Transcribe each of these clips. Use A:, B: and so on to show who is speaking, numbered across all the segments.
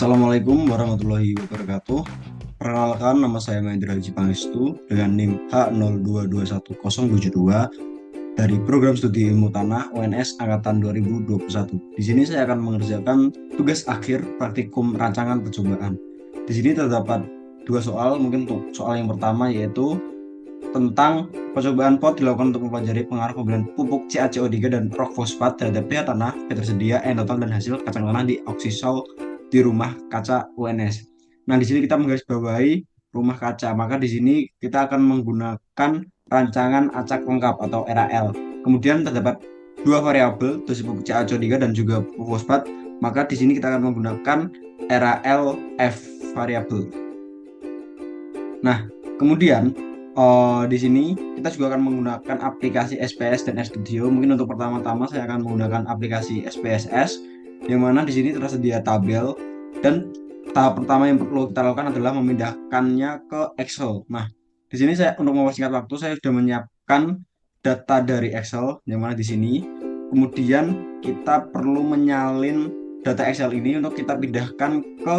A: Assalamualaikum warahmatullahi wabarakatuh. Perkenalkan, nama saya Mahendra Haji Pangestu dengan NIM H02210072 dari Program Studi Ilmu Tanah UNS Angkatan 2021. Di sini saya akan mengerjakan tugas akhir praktikum rancangan percobaan. Di sini terdapat dua soal, mungkin untuk soal yang pertama yaitu tentang percobaan POT dilakukan untuk mempelajari pengaruh pembelian pupuk CaCO3 dan rok fosfat terhadap pH tanah, ketersediaan air total dan hasil kacang tanah di oksisol di rumah kaca UNS. Nah, di sini kita menggarisbawahi rumah kaca, maka di sini kita akan menggunakan rancangan acak lengkap atau RAL. Kemudian terdapat dua variabel, dosis pupuk CaCO3 dan juga pupuk fosfat, maka di sini kita akan menggunakan RAL F variabel. Nah, kemudian di sini kita juga akan menggunakan aplikasi SPS dan RStudio. Mungkin untuk pertama-tama saya akan menggunakan aplikasi SPSS, yang mana di sini tersedia tabel dan tahap pertama yang perlu kita lakukan adalah memindahkannya ke Excel. Nah, di sini saya untuk mempersingkat waktu saya sudah menyiapkan data dari Excel, yang mana di sini. Kemudian kita perlu menyalin data Excel ini untuk kita pindahkan ke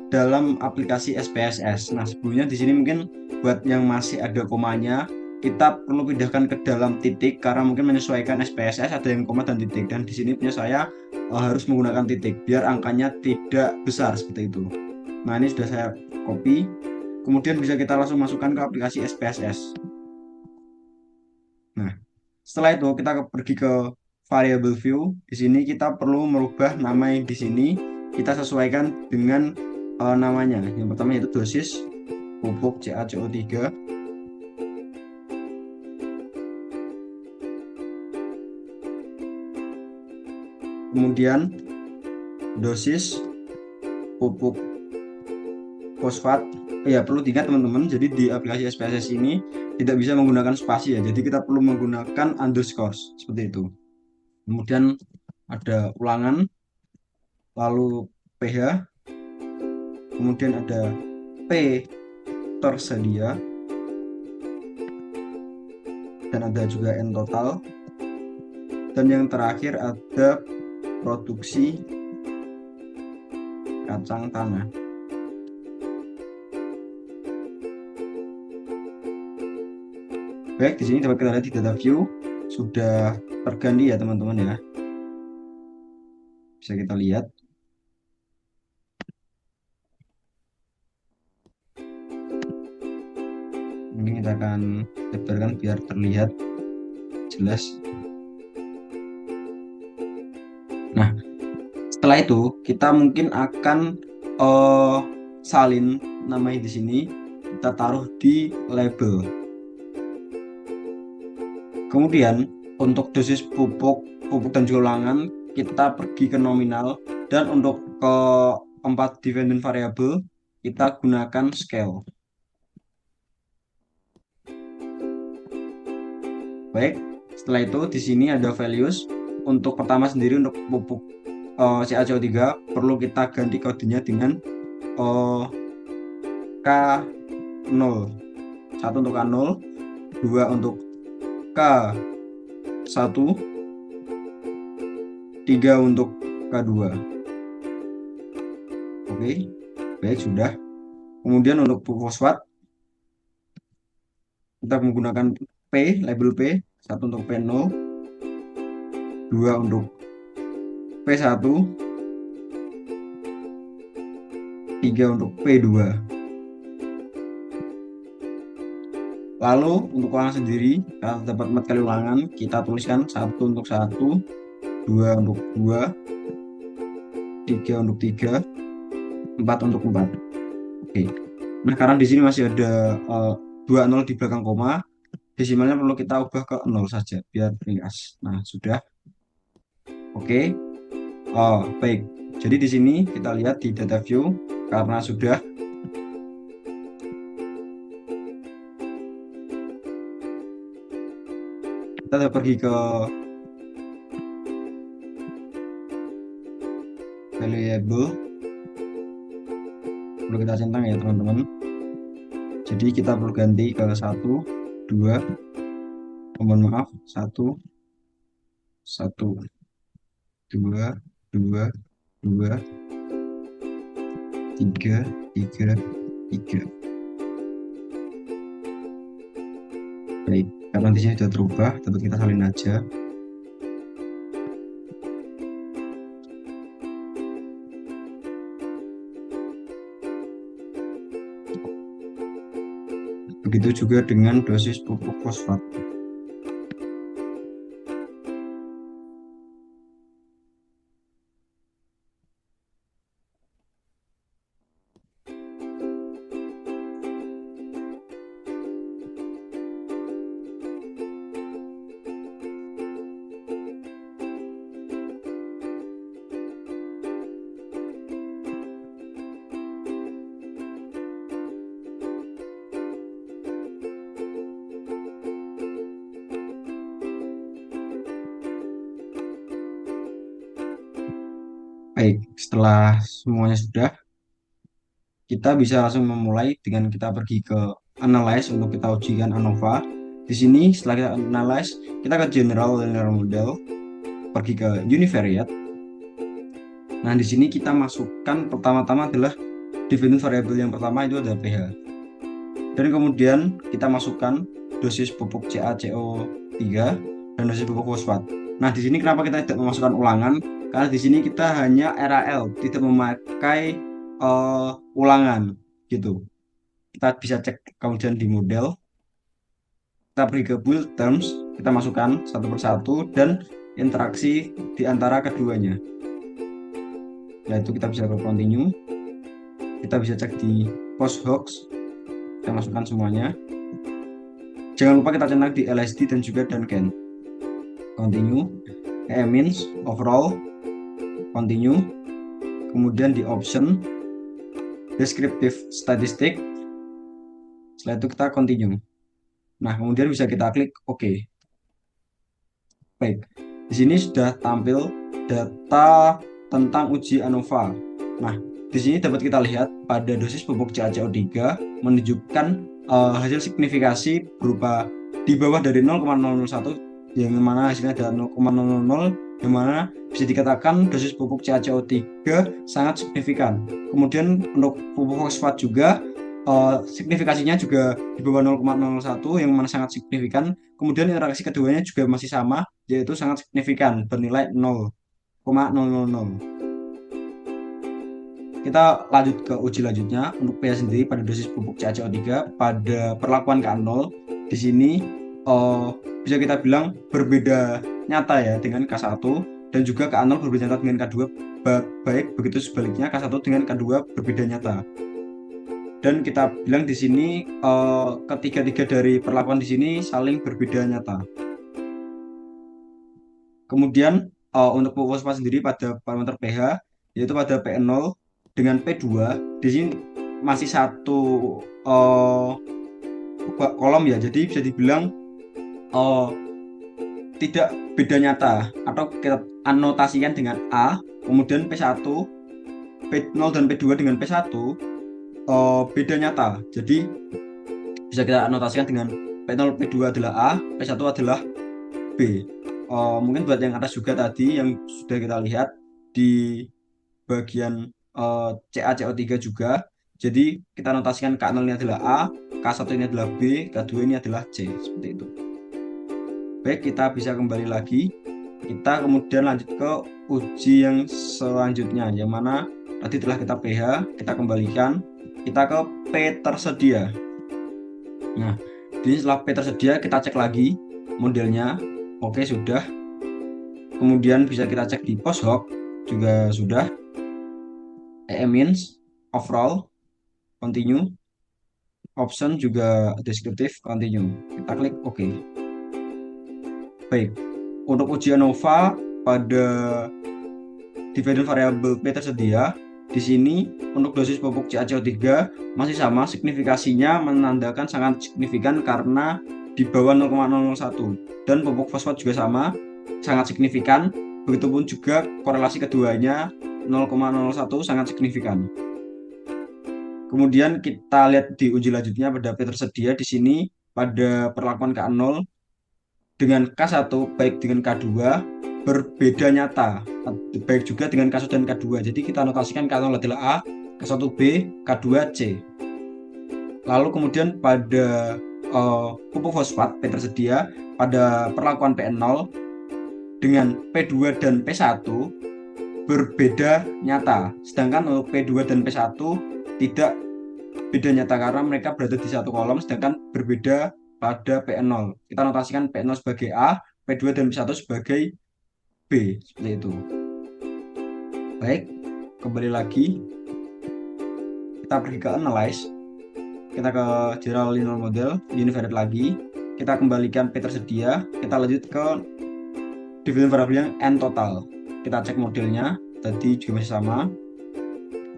A: dalam aplikasi SPSS. Nah, sebelumnya di sini mungkin buat yang masih ada komanya, kita perlu pindahkan ke dalam titik karena mungkin menyesuaikan SPSS ada yang koma dan titik, dan di sini punya saya harus menggunakan titik biar angkanya tidak besar seperti itu. Nah, ini sudah saya copy. Kemudian bisa kita langsung masukkan ke aplikasi SPSS. Nah, setelah itu kita pergi ke variable view. Di sini kita perlu merubah nama yang di sini kita sesuaikan dengan namanya. Yang pertama yaitu dosis pupuk CaCO3. Kemudian dosis pupuk fosfat. Ya, perlu diingat teman-teman, jadi di aplikasi SPSS ini tidak bisa menggunakan spasi ya. Jadi kita perlu menggunakan underscore seperti itu. Kemudian ada ulangan, lalu pH, kemudian ada P tersedia, dan ada juga N total, dan yang terakhir ada produksi kacang tanah. Baik, di sini dapat kita lihat di data view sudah terganti ya teman-teman ya. Bisa kita lihat. Ini kita akan lebarkan biar terlihat jelas. Nah, setelah itu kita mungkin akan salin namanya di sini, kita taruh di label. Kemudian untuk dosis pupuk dan juga ulangan kita pergi ke nominal, dan untuk keempat dependent variable kita gunakan scale. Baik, setelah itu di sini ada values. Untuk pertama sendiri untuk pupuk CaCO3 perlu kita ganti kodenya dengan K0. 1 untuk K0, 2 untuk K1, 3 untuk K2. Oke, baik, sudah. Kemudian untuk pupuk fosfat kita menggunakan P, label P, 1 untuk P0, 2 untuk P1, 3 untuk P2. Lalu untuk ulangan sendiri, kalau dapat 4 kali ulangan, kita tuliskan 1 untuk 1, 2 untuk 2, 3 untuk 3, 4 untuk 4. Oke. Nah, karena di sini masih ada 2 0 di belakang koma, desimalnya perlu kita ubah ke 0 saja biar ringkas. Nah, sudah. Oke. Baik. Jadi di sini kita lihat di data view karena sudah, kita pergi ke variable, perlu kita centang ya teman-teman. Jadi kita perlu ganti ke 1, 2, mohon maaf, 1, 1, 2, 2, 2, 3, 3, 3. Baik, karena di sini sudah terubah, dapat kita salin aja. Begitu juga dengan dosis pupuk fosfat. Baik, setelah semuanya sudah, kita bisa langsung memulai dengan kita pergi ke analyze untuk kita ujikan ANOVA. Di sini setelah kita analyze, kita ke general linear model, pergi ke univariate. Nah, di sini kita masukkan pertama-tama adalah dependent variable yang pertama itu adalah pH. Dan kemudian kita masukkan dosis pupuk CaCO3 dan dosis pupuk fosfat. Nah, di sini kenapa kita tidak memasukkan ulangan? Karena di sini kita hanya RAL, tidak memakai ulangan gitu. Kita bisa cek kemudian di model, kita pergi ke build terms, kita masukkan satu persatu dan interaksi di antara keduanya. Yaitu kita bisa ke continue, kita bisa cek di post hocs, kita masukkan semuanya. Jangan lupa kita centang di LSD dan juga Duncan. Continue, means overall, continue, kemudian di option, descriptive statistic. Setelah itu kita continue. Nah, kemudian bisa kita klik OK. Baik, di sini sudah tampil data tentang uji ANOVA. Nah, di sini dapat kita lihat pada dosis pupuk CaCO3 menunjukkan hasil signifikasi berupa di bawah dari 0,001, yang mana hasilnya ada 0,000, yang mana bisa dikatakan dosis pupuk CaCO3 sangat signifikan. Kemudian untuk pupuk fosfat juga signifikasinya juga di bawah 0,01, yang mana sangat signifikan. Kemudian interaksi keduanya juga masih sama, yaitu sangat signifikan bernilai 0,000. Kita lanjut ke uji lanjutnya untuk pH sendiri pada dosis pupuk CaCO3 pada perlakuan K0. Di sini bisa kita bilang berbeda nyata ya dengan K1, dan juga K0 berbeda nyata dengan K2, baik begitu sebaliknya K1 dengan K2 berbeda nyata. Dan kita bilang di sini ketiga-tiga dari perlakuan di sini saling berbeda nyata. Kemudian untuk pupuk fosfat sendiri pada parameter pH, yaitu pada P0 dengan P2, di sini masih satu kolom ya, jadi bisa dibilang tidak beda nyata, atau kita anotasikan dengan A. Kemudian P1, P0 dan P2 dengan P1 beda nyata, jadi bisa kita anotasikan dengan P0 P2 adalah A, P1 adalah B. Mungkin buat yang atas juga tadi yang sudah kita lihat di bagian CaCO3 juga, jadi kita notasikan K0 ini adalah A, K1 ini adalah B, K2 ini adalah C, seperti itu. Baik, kita bisa kembali lagi, kita kemudian lanjut ke uji yang selanjutnya, yang mana tadi telah kita pH, kita kembalikan, kita ke P tersedia. Nah, jadi setelah P tersedia kita cek lagi modelnya. Oke, sudah. Kemudian bisa kita cek di post hoc juga sudah. means overall, continue, option juga descriptive, continue. Kita klik OK. Baik, untuk uji ANOVA pada dependent variable P tersedia, di sini untuk dosis pupuk CaCO3 masih sama, signifikasinya menandakan sangat signifikan karena di bawah 0,001, dan pupuk fosfat juga sama, sangat signifikan. Begitupun juga korelasi keduanya 0,01 sangat signifikan. Kemudian kita lihat di uji lanjutnya pada P tersedia, di sini pada perlakuan K0 dengan K1 baik dengan K2 berbeda nyata, baik juga dengan K1 dan K2. Jadi kita notasikan K0 adalah A, K1B, K2C. Lalu kemudian pada pupuk fosfat P tersedia pada perlakuan P0 dengan P2 dan P1 berbeda nyata. Sedangkan untuk P2 dan P1 tidak beda nyata karena mereka berada di satu kolom, sedangkan berbeda pada P0. Kita notasikan P0 sebagai A, P2 dan P1 sebagai B, seperti itu. Baik, kembali lagi. Kita pergi ke analyze. Kita ke general linear model, univariate lagi. Kita kembalikan P tersedia. Kita lanjut ke dividend variable yang N total. Kita cek modelnya, tadi juga masih sama.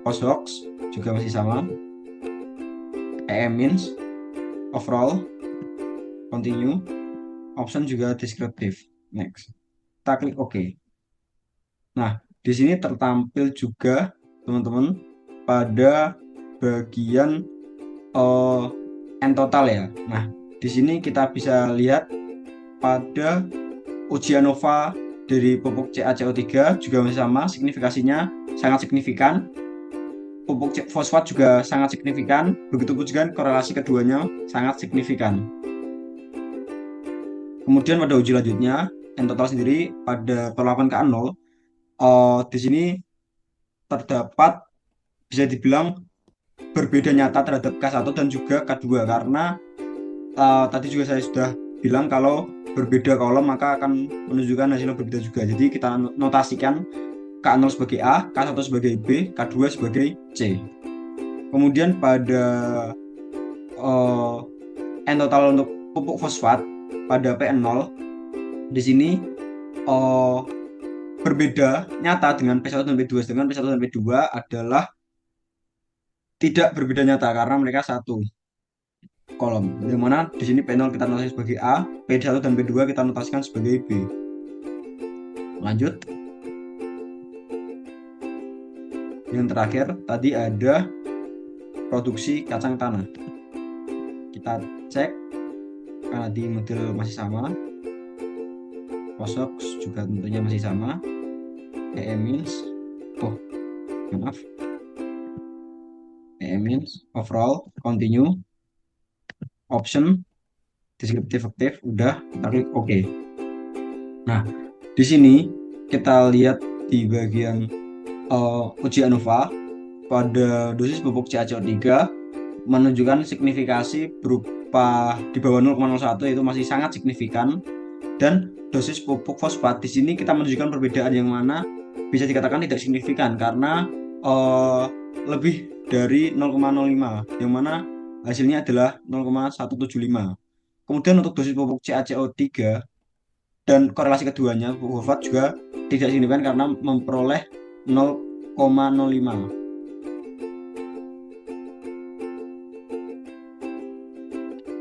A: Postdocs juga masih sama. EM means, overall, continue, option juga descriptive. Next. Kita klik OK. Nah, di sini tertampil juga teman-teman pada bagian N total ya. Nah, di sini kita bisa lihat pada uji ANOVA dari pupuk CaCO3 juga masih sama, signifikasinya sangat signifikan. Pupuk fosfat juga sangat signifikan, begitu pun juga korelasi keduanya sangat signifikan. Kemudian pada uji lanjutnya, N total sendiri pada perlakuan K0, di sini terdapat bisa dibilang berbeda nyata terhadap K1 dan juga K2 karena tadi juga saya sudah bilang kalau berbeda kolom maka akan menunjukkan hasil yang berbeda juga. Jadi kita notasikan K0 sebagai A, K1 sebagai B, K2 sebagai C. Kemudian pada N total untuk pupuk fosfat pada P0 di sini berbeda nyata dengan P1 dan P2, sedangkan P1 dan P2 adalah tidak berbeda nyata karena mereka satu kolom. Yang mana di sini P0 kita notasikan sebagai A, P1 dan P2 kita notasikan sebagai B. Lanjut. Yang terakhir tadi ada produksi kacang tanah. Kita cek karena di model masih sama. Postdocs juga tentunya masih sama. EM means, EM means, overall, continue, option, descriptive active, udah, kita klik OK. Nah, di sini kita lihat di bagian uji ANOVA pada dosis pupuk CaCO3 menunjukkan signifikasi berupa di bawah 0,01 yaitu masih sangat signifikan, dan dosis pupuk fosfat di sini kita menunjukkan perbedaan yang mana bisa dikatakan tidak signifikan karena lebih dari 0,05 yang mana hasilnya adalah 0,175. Kemudian untuk dosis pupuk CaCO3 dan korelasi keduanya pupuk fosfat juga tidak signifikan karena memperoleh 0,05.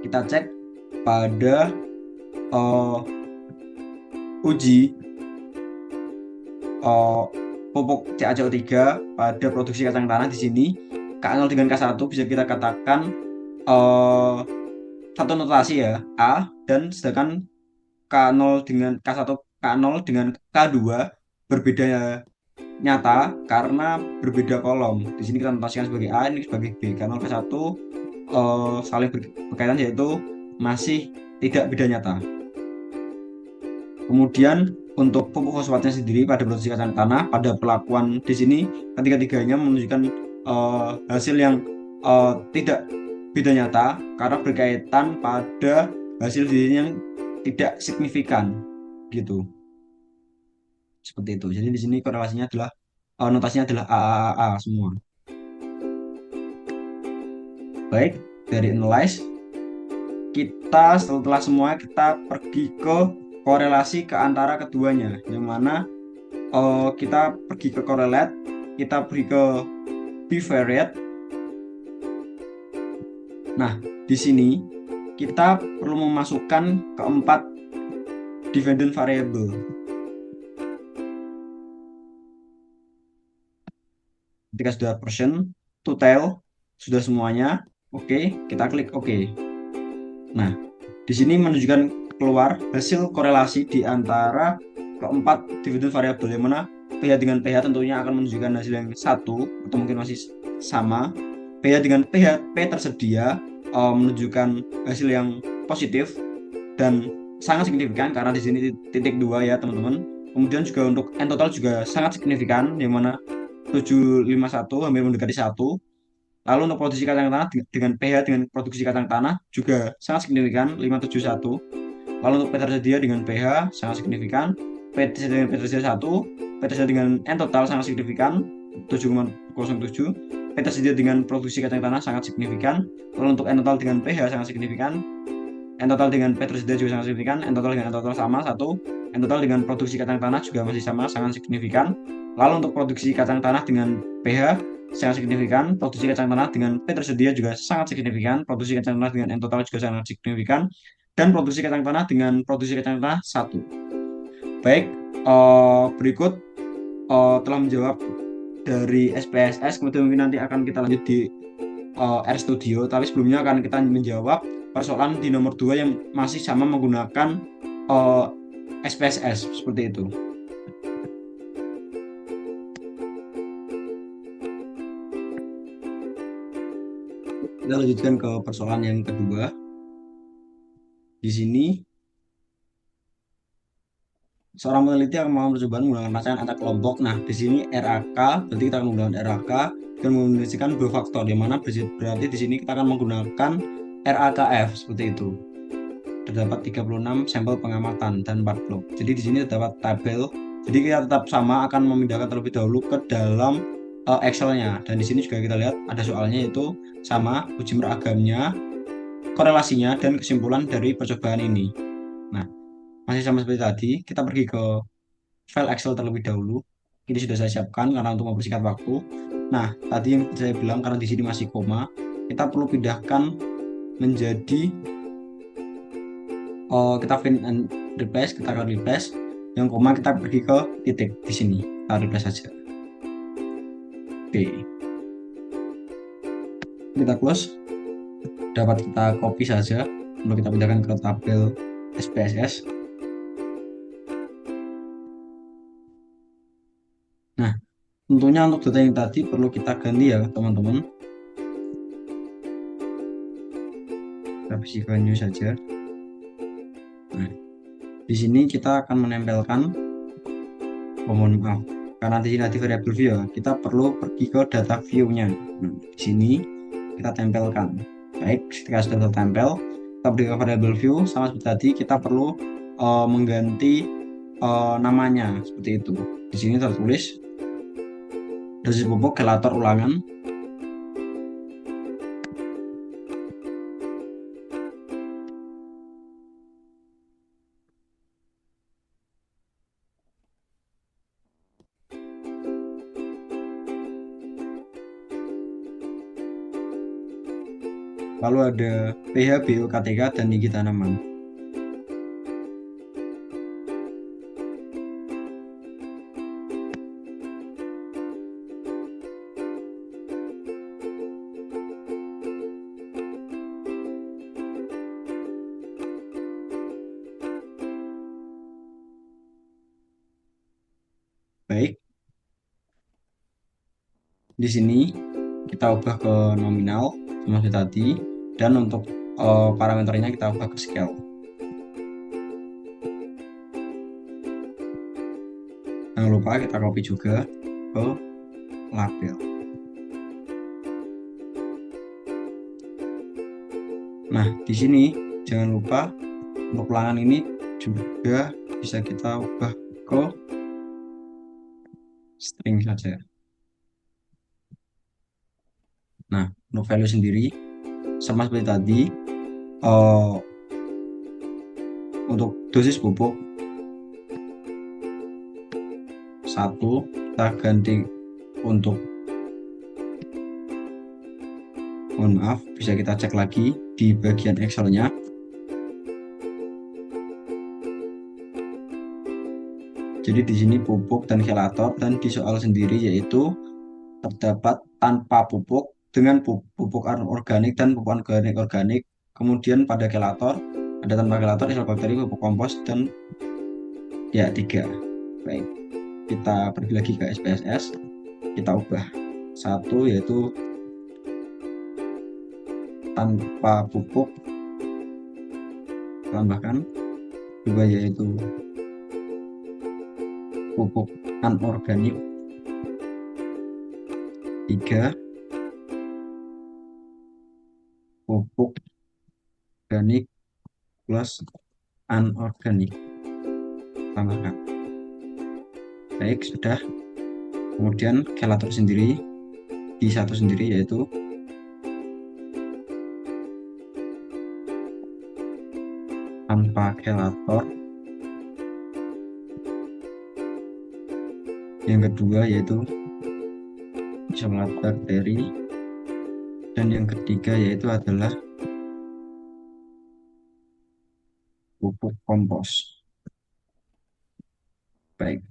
A: Kita cek pada uji pupuk CaCO3 pada produksi kacang tanah di sini K0 dengan K1 bisa kita katakan satu notasi ya A, dan sedangkan K0 dengan K1 K0 dengan K2 berbeda nyata karena berbeda kolom. Di sini kita notasikan sebagai A, ini sebagai B. K0 K1 saling berkaitan yaitu masih tidak beda nyata. Kemudian untuk pupuk fosfatnya sendiri pada produksi kacang tanah pada perlakuan di sini ketiga-tiganya menunjukkan hasil yang tidak beda nyata karena berkaitan pada hasil yang tidak signifikan gitu. Seperti itu. Jadi di sini korelasinya adalah notasinya adalah AAA semua. Baik, dari analyze kita setelah semua kita pergi ke korelasi ke antara keduanya, yang mana kita pergi ke correlate, kita pergi ke bivariate. Nah, di sini kita perlu memasukkan keempat dependent variable. Ketika sudah version to tail sudah semuanya, oke, kita klik OK. Nah, di sini menunjukkan keluar hasil korelasi di antara keempat dependent variable, yang mana pH dengan pH tentunya akan menunjukkan hasil yang satu atau mungkin masih sama. pH dengan pH P tersedia menunjukkan hasil yang positif dan sangat signifikan karena di sini titik dua ya teman-teman. Kemudian juga untuk N total juga sangat signifikan, yang mana 751 hampir mendekati satu. Lalu untuk produksi kacang tanah dengan pH dengan produksi kacang tanah juga sangat signifikan 571. Lalu untuk P tersedia dengan pH sangat signifikan, P tersedia dengan P tersedia 1, P tersedia dengan N total sangat signifikan 7,07, P tersedia dengan produksi kacang tanah sangat signifikan. Lalu untuk N total dengan pH sangat signifikan, N total dengan P tersedia juga sangat signifikan, N total dengan N total sama 1, N total dengan produksi kacang tanah juga masih sama, sangat signifikan. Lalu untuk produksi kacang tanah dengan pH sangat signifikan, produksi kacang tanah dengan P tersedia juga sangat signifikan, produksi kacang tanah dengan N total juga sangat signifikan, dan produksi kacang tanah dengan produksi kacang tanah satu. Baik, berikut telah menjawab dari SPSS, kemudian mungkin nanti akan kita lanjut di R Studio, tapi sebelumnya akan kita menjawab persoalan di nomor 2 yang masih sama menggunakan SPSS seperti itu. Kita lanjutkan ke persoalan yang kedua. Di sini seorang peneliti akan melakukan percobaan menggunakan rancangan antar kelompok. Nah, di sini RAK, berarti kita akan menggunakan RAK dan menggunakan dua faktor, di mana berarti di sini kita akan menggunakan RAKF seperti itu. Terdapat 36 sampel pengamatan dan 4 blok. Jadi di sini terdapat tabel. Jadi kita tetap sama akan memindahkan terlebih dahulu ke dalam Excel-nya. Dan di sini juga kita lihat ada soalnya, itu sama uji meragamnya, korelasinya, dan kesimpulan dari percobaan ini. Nah, masih sama seperti tadi, kita pergi ke file Excel terlebih dahulu. Ini sudah saya siapkan karena untuk mempersingkat waktu. Nah, tadi yang saya bilang karena di sini masih koma, kita perlu pindahkan menjadi kita find and replace, kita akan replace. Yang koma kita pergi ke titik di sini, kita replace saja. Oke, kita close. Dapat kita copy saja untuk kita pindahkan ke tabel SPSS. Nah, tentunya untuk data yang tadi perlu kita ganti ya teman-teman. Kita bersihkan new saja. Nah, di sini kita akan menempelkan, mohon maaf, karena di sini ada variable view ya, kita perlu pergi ke data view-nya. Nah, di sini kita tempelkan. Baik, ketika sudah tertempel, kita pergi ke variable view. Sama seperti tadi, kita perlu mengganti namanya seperti itu. Di sini tertulis dosis pupuk gelator ulangan. Lalu ada pH, BO, KTK, dan tinggi tanaman. Baik, di sini kita ubah ke nominal seperti tadi, dan untuk parameternya kita ubah ke scale. Jangan lupa kita copy juga ke label. Nah, di sini jangan lupa untuk ulangan ini juga bisa kita ubah ke string saja. Nah, untuk value sendiri sama seperti tadi, untuk dosis pupuk 1 kita ganti untuk, mohon maaf, bisa kita cek lagi di bagian Excel-nya. Jadi di sini pupuk dan kelator, dan di soal sendiri yaitu terdapat tanpa pupuk, dengan pupuk organik dan pupuk organik. Kemudian pada kelator ada tanpa kelator, isobakteri, pupuk kompos, dan ya 3. Baik, kita pergi lagi ke SPSS, kita ubah. 1 yaitu tanpa pupuk, tambahkan. 2 yaitu pupuk anorganik. 3 pupuk organik plus anorganik, tambahkan. Baik, sudah. Kemudian kelator sendiri, di 1 sendiri yaitu tanpa kelator. Yang kedua yaitu isolat bakteri, dan yang ketiga yaitu adalah pupuk kompos. Baik,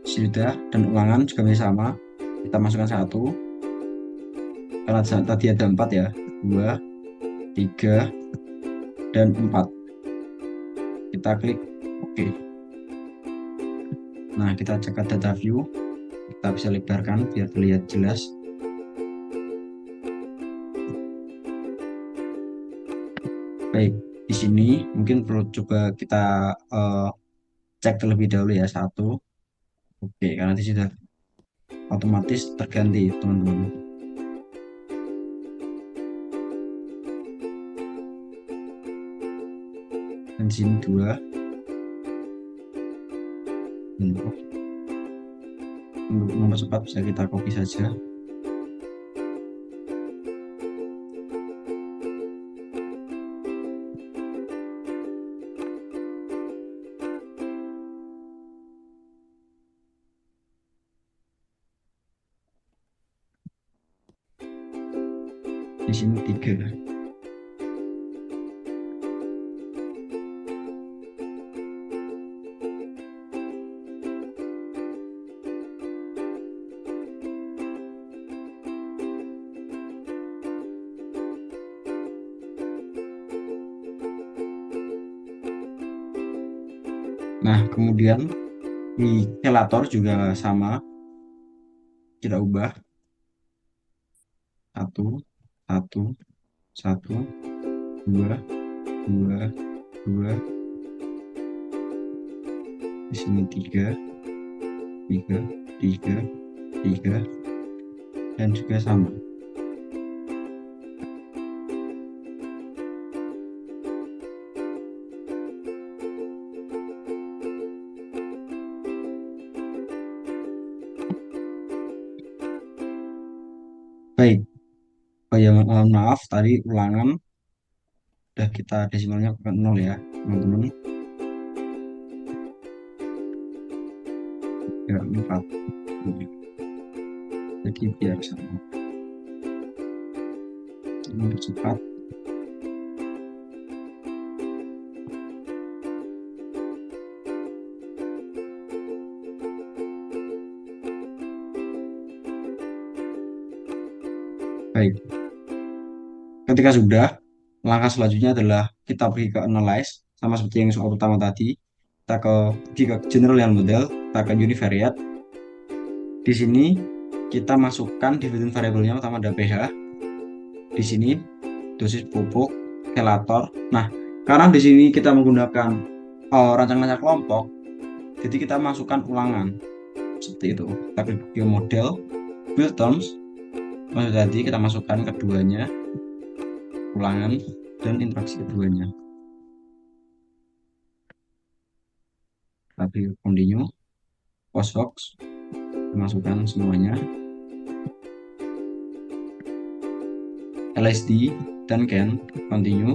A: sudah, dan ulangan juga masih sama. Kita masukkan 1 karena tadi ada 4 ya, 2, 3, dan 4. Kita klik OK. Nah, kita cek ke data view, kita bisa lebarkan biar terlihat jelas. Baik, di sini mungkin perlu coba kita cek terlebih dahulu ya 1. Oke, karena di sini sudah otomatis terganti teman-teman. Dan di sini 2. Untuk mempercepat bisa kita copy saja. Di sini 3. Nah, kemudian di kelator juga sama, kita ubah 1, 1, 1, 2, 2, 2. Di sini 3, 3, 3, 3, dan juga sama. Baik, oh ya, mohon maaf tadi ulangan udah kita desimalnya ke 0 ya teman-teman. 4. Jadi biar sama, mempercepat. Baik, ketika sudah, langkah selanjutnya adalah kita pergi ke analyze, sama seperti yang soal pertama tadi. Kita pergi ke general yang model, kita ke univariate. Di sini kita masukkan dividend variabelnya, pertama ada pH. Di sini dosis pupuk, kelator. Nah, karena di sini kita menggunakan rancangan kelompok, jadi kita masukkan ulangan seperti itu. Kita klik ke model, build terms. Maksud tadi kita masukkan keduanya, ulangan dan interaksi keduanya. Tapi continue, postbox, masukkan semuanya, LSD dan can, continue,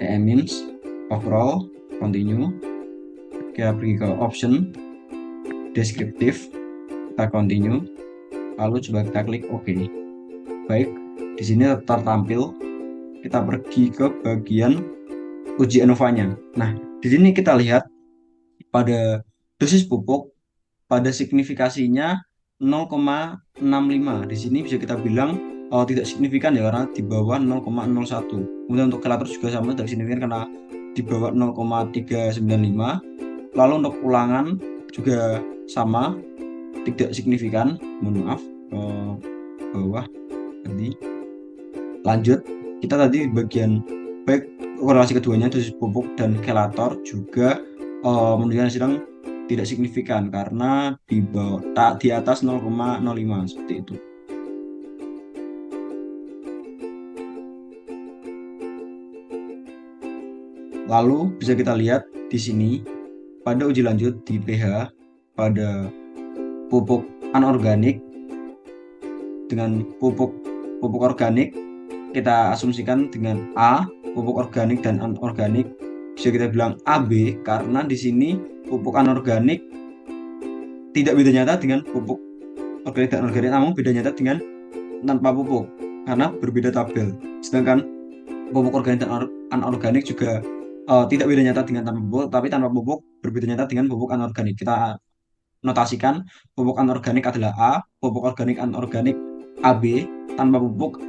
A: EMINS, overall, continue. Kita pergi ke option, descriptive, kita continue, lalu coba kita klik OK. Baik, di sini tertampil. Kita pergi ke bagian uji ANOVA-nya. Nah, di sini kita lihat pada dosis pupuk, pada signifikasinya 0,65. Di sini bisa kita bilang tidak signifikan ya, karena di bawah 0,01. Kemudian untuk kelator juga sama, tidak signifikan karena di bawah 0,395. Lalu untuk ulangan juga sama, tidak signifikan. Mohon maaf, ke bawah tadi. Lanjut, kita tadi bagian baik korelasi keduanya dosis pupuk dan kelator juga menunjukkan hasil yang tidak signifikan karena di bawah di atas 0,05 seperti itu. Lalu bisa kita lihat di sini pada uji lanjut di pH pada pupuk anorganik dengan pupuk organik, kita asumsikan dengan A, pupuk organik dan anorganik bisa kita bilang AB karena di sini pupuk anorganik tidak beda nyata dengan pupuk organik dan anorganik, namun beda nyata dengan tanpa pupuk karena berbeda tabel. Sedangkan pupuk organik dan anorganik juga tidak beda nyata dengan tanpa pupuk, tapi tanpa pupuk berbeda nyata dengan pupuk anorganik. Kita notasikan pupuk anorganik adalah A, pupuk organik anorganik AB, tanpa pupuk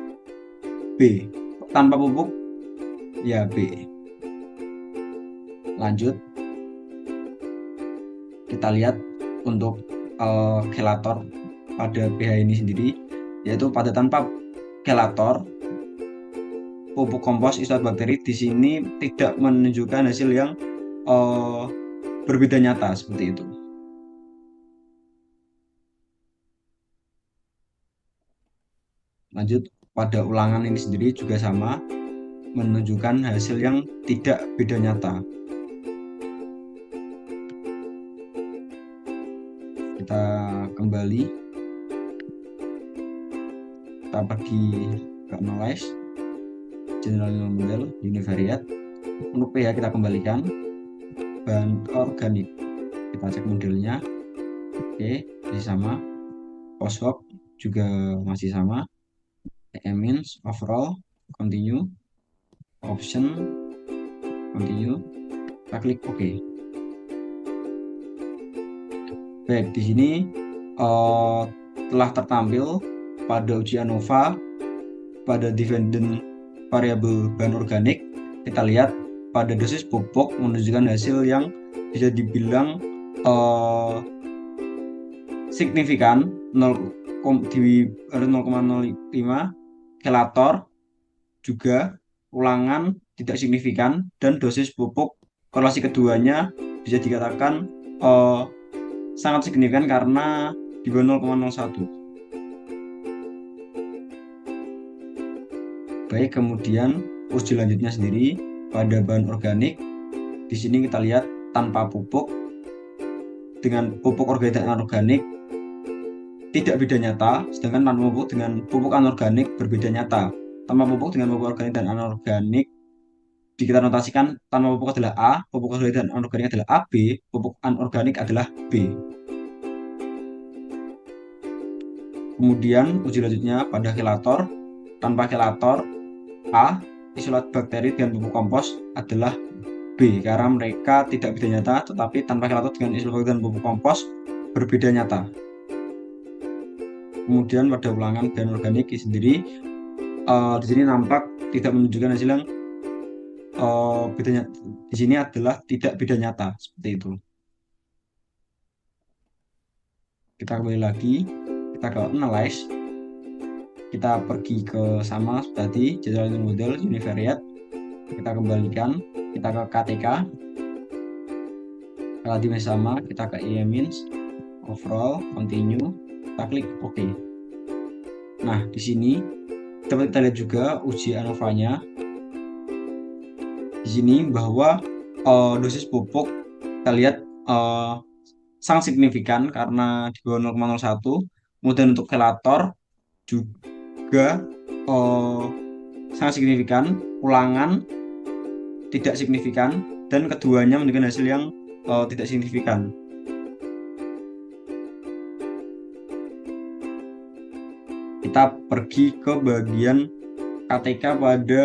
A: B, tanpa pupuk ya B. Lanjut, kita lihat untuk kelator pada pH ini sendiri, yaitu pada tanpa kelator pupuk kompos isolat bakteri di sini tidak menunjukkan hasil yang berbeda nyata seperti itu. Lanjut, pada ulangan ini sendiri juga sama, menunjukkan hasil yang tidak beda nyata. Kita kembali, kita pergi ke analyze general model univariate. Untuk pH kita kembalikan, bahan organik kita cek modelnya, oke, masih sama. Post-hoc juga masih sama. Means overall continue, option continue, kita klik OK. Baik, di sini telah tertampil pada uji ANOVA pada dependent variable bahan organik. Kita lihat pada dosis pupuk menunjukkan hasil yang bisa dibilang signifikan, 0,05. Kelator juga ulangan tidak signifikan, dan dosis pupuk korelasi keduanya bisa dikatakan sangat signifikan karena di bawah 0,01. Baik, kemudian uji lanjutnya sendiri pada bahan organik. Di sini kita lihat tanpa pupuk dengan pupuk organik dan anorganik tidak beda nyata, sedangkan tanpa pupuk dengan pupuk anorganik berbeda nyata. Tanpa pupuk dengan pupuk organik dan anorganik kita notasikan tanpa pupuk adalah A, pupuk organik dan anorganik adalah AB, pupuk anorganik adalah B. Kemudian uji lanjutnya pada kelator. Tanpa kelator A, isolat bakteri dengan pupuk kompos adalah B karena mereka tidak beda nyata, tetapi tanpa kelator dengan isolat bakteri dan pupuk kompos berbeda nyata. Kemudian pada ulangan bahan organik sendiri, di sini nampak tidak menunjukkan hasil yang bedanya. Di sini adalah tidak beda nyata seperti itu. Kita kembali lagi, kita ke analyze, kita pergi ke sama tadi general model univariate, kita kembalikan, kita ke KTK, relatif sama, kita ke means overall continue, kita klik OK. Nah, di sini dapat kita lihat juga uji ANOVA-nya. Di sini bahwa dosis pupuk kita lihat sangat signifikan karena di bawah 0,01. Kemudian untuk kelator juga sangat signifikan, ulangan tidak signifikan, dan keduanya menunjukkan hasil yang tidak signifikan. Kita pergi ke bagian KTK pada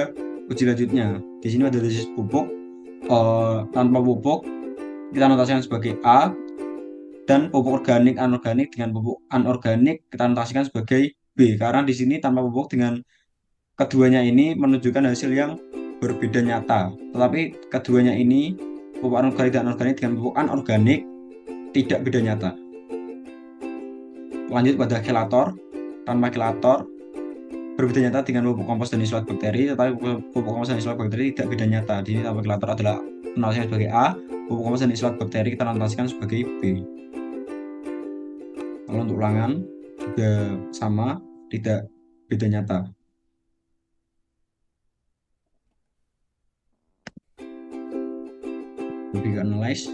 A: uji lanjutnya. Di sini ada dosis pupuk, tanpa pupuk kita notasikan sebagai A, dan pupuk organik anorganik dengan pupuk anorganik kita notasikan sebagai B karena di sini tanpa pupuk dengan keduanya ini menunjukkan hasil yang berbeda nyata. Tetapi keduanya ini, pupuk anorganik dan anorganik dengan pupuk anorganik, tidak beda nyata. Lanjut pada kelator. Tanpa kelator berbeda nyata dengan pupuk kompos dan isolat bakteri, tetapi pupuk kompos dan isolat bakteri tidak beda nyata. Di sini tanpa kelator adalah notasinya sebagai A, pupuk kompos dan isolat bakteri kita notasikan sebagai B. Kalau untuk ulangan juga sama, tidak beda nyata. Lebih ke analyze,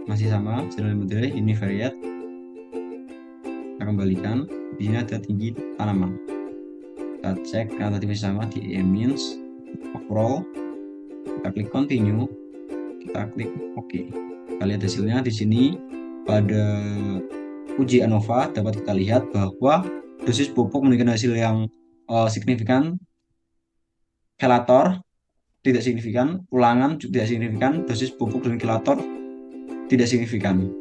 A: masih sama, general material ini variat. Kita kembalikan, di sini ada tinggi tanaman. Kita cek karena tadi masih sama di means, overall, kita klik continue, kita klik OK. Kita lihat hasilnya di sini. Pada uji ANOVA dapat kita lihat bahwa dosis pupuk menunjukkan hasil yang signifikan, kelator tidak signifikan, ulangan juga tidak signifikan, dosis pupuk dengan kelator tidak signifikan.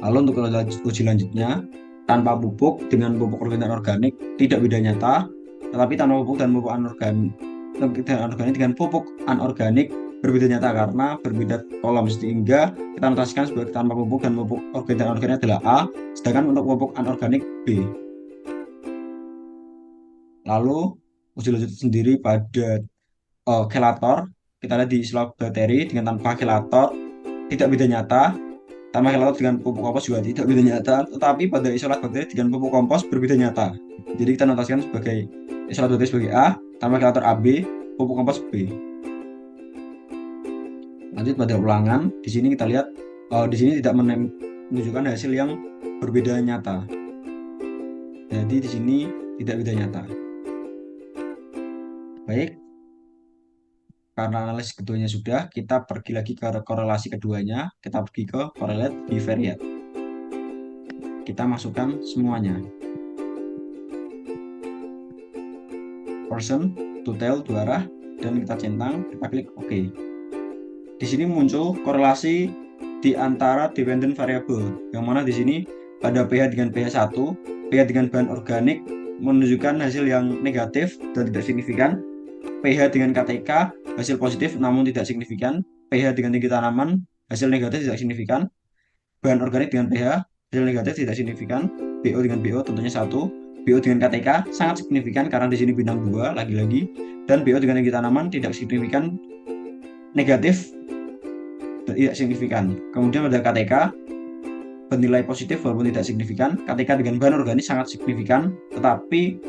A: Lalu untuk uji lanjutnya, tanpa pupuk dengan pupuk organik dan organik tidak beda nyata, tetapi tanpa pupuk dan pupuk anorganik dengan pupuk anorganik berbeda nyata karena berbeda kolom, sehingga kita notasikan sebagai tanpa pupuk dan pupuk organik dan anorganik adalah A, sedangkan untuk pupuk anorganik B. Lalu uji lanjut sendiri pada kelator, kita lihat di isolat bakteri dengan tanpa kelator tidak beda nyata, tanpa kelator dengan pupuk kompos juga tidak beda nyata, tetapi pada isolat bakteri dengan pupuk kompos berbeda nyata. Jadi kita notasikan sebagai isolat bakteri sebagai A, tanpa kelator AB, pupuk kompos B. Lanjut pada ulangan, di sini kita lihat di sini tidak menunjukkan hasil yang berbeda nyata. Jadi di sini tidak beda nyata. Baik, karena analisis keduanya sudah, kita pergi lagi ke korelasi keduanya. Kita pergi ke correlate bivariate. Kita masukkan semuanya. Person, to tail, dua arah, dan kita centang, kita klik OK. Di sini muncul korelasi di antara dependent variable, yang mana di sini pada pH dengan pH 1, pH dengan bahan organik menunjukkan hasil yang negatif dan tidak signifikan. pH dengan KTK hasil positif namun tidak signifikan. pH dengan tinggi tanaman hasil negatif tidak signifikan. Bahan organik dengan pH hasil negatif tidak signifikan. BO dengan BO tentunya 1. BO dengan KTK sangat signifikan karena di sini bintang 2 lagi-lagi. Dan BO dengan tinggi tanaman tidak signifikan, negatif, tidak signifikan. Kemudian pada KTK bernilai positif walaupun tidak signifikan. KTK dengan bahan organik sangat signifikan, tetapi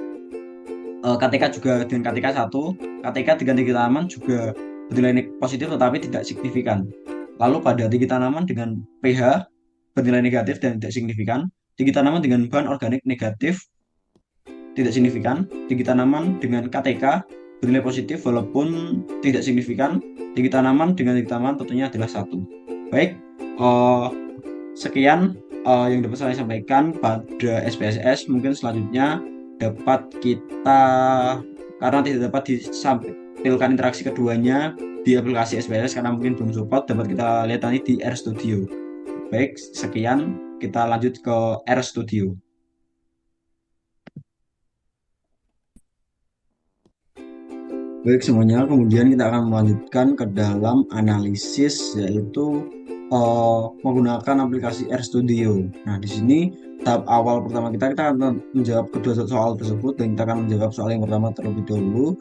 A: KTK juga dengan KTK 1, KTK dengan tinggi tanaman juga bernilai positif tetapi tidak signifikan. Lalu pada tinggi tanaman dengan pH bernilai negatif dan tidak signifikan. Tinggi tanaman dengan bahan organik negatif tidak signifikan. Tinggi tanaman dengan KTK bernilai positif walaupun tidak signifikan. Tinggi tanaman dengan tinggi tanaman tentunya adalah 1. Baik, sekian yang dapat saya sampaikan pada SPSS. Mungkin selanjutnya dapat kita, karena tidak dapat ditampilkan interaksi keduanya di aplikasi SPSS karena mungkin belum support, dapat kita lihat nanti di RStudio. Baik, sekian, kita lanjut ke RStudio. Baik semuanya, kemudian kita akan melanjutkan ke dalam analisis, yaitu menggunakan aplikasi RStudio. Nah, di sini tahap awal pertama kita akan menjawab kedua soal tersebut, dan kita akan menjawab soal yang pertama terlebih dahulu.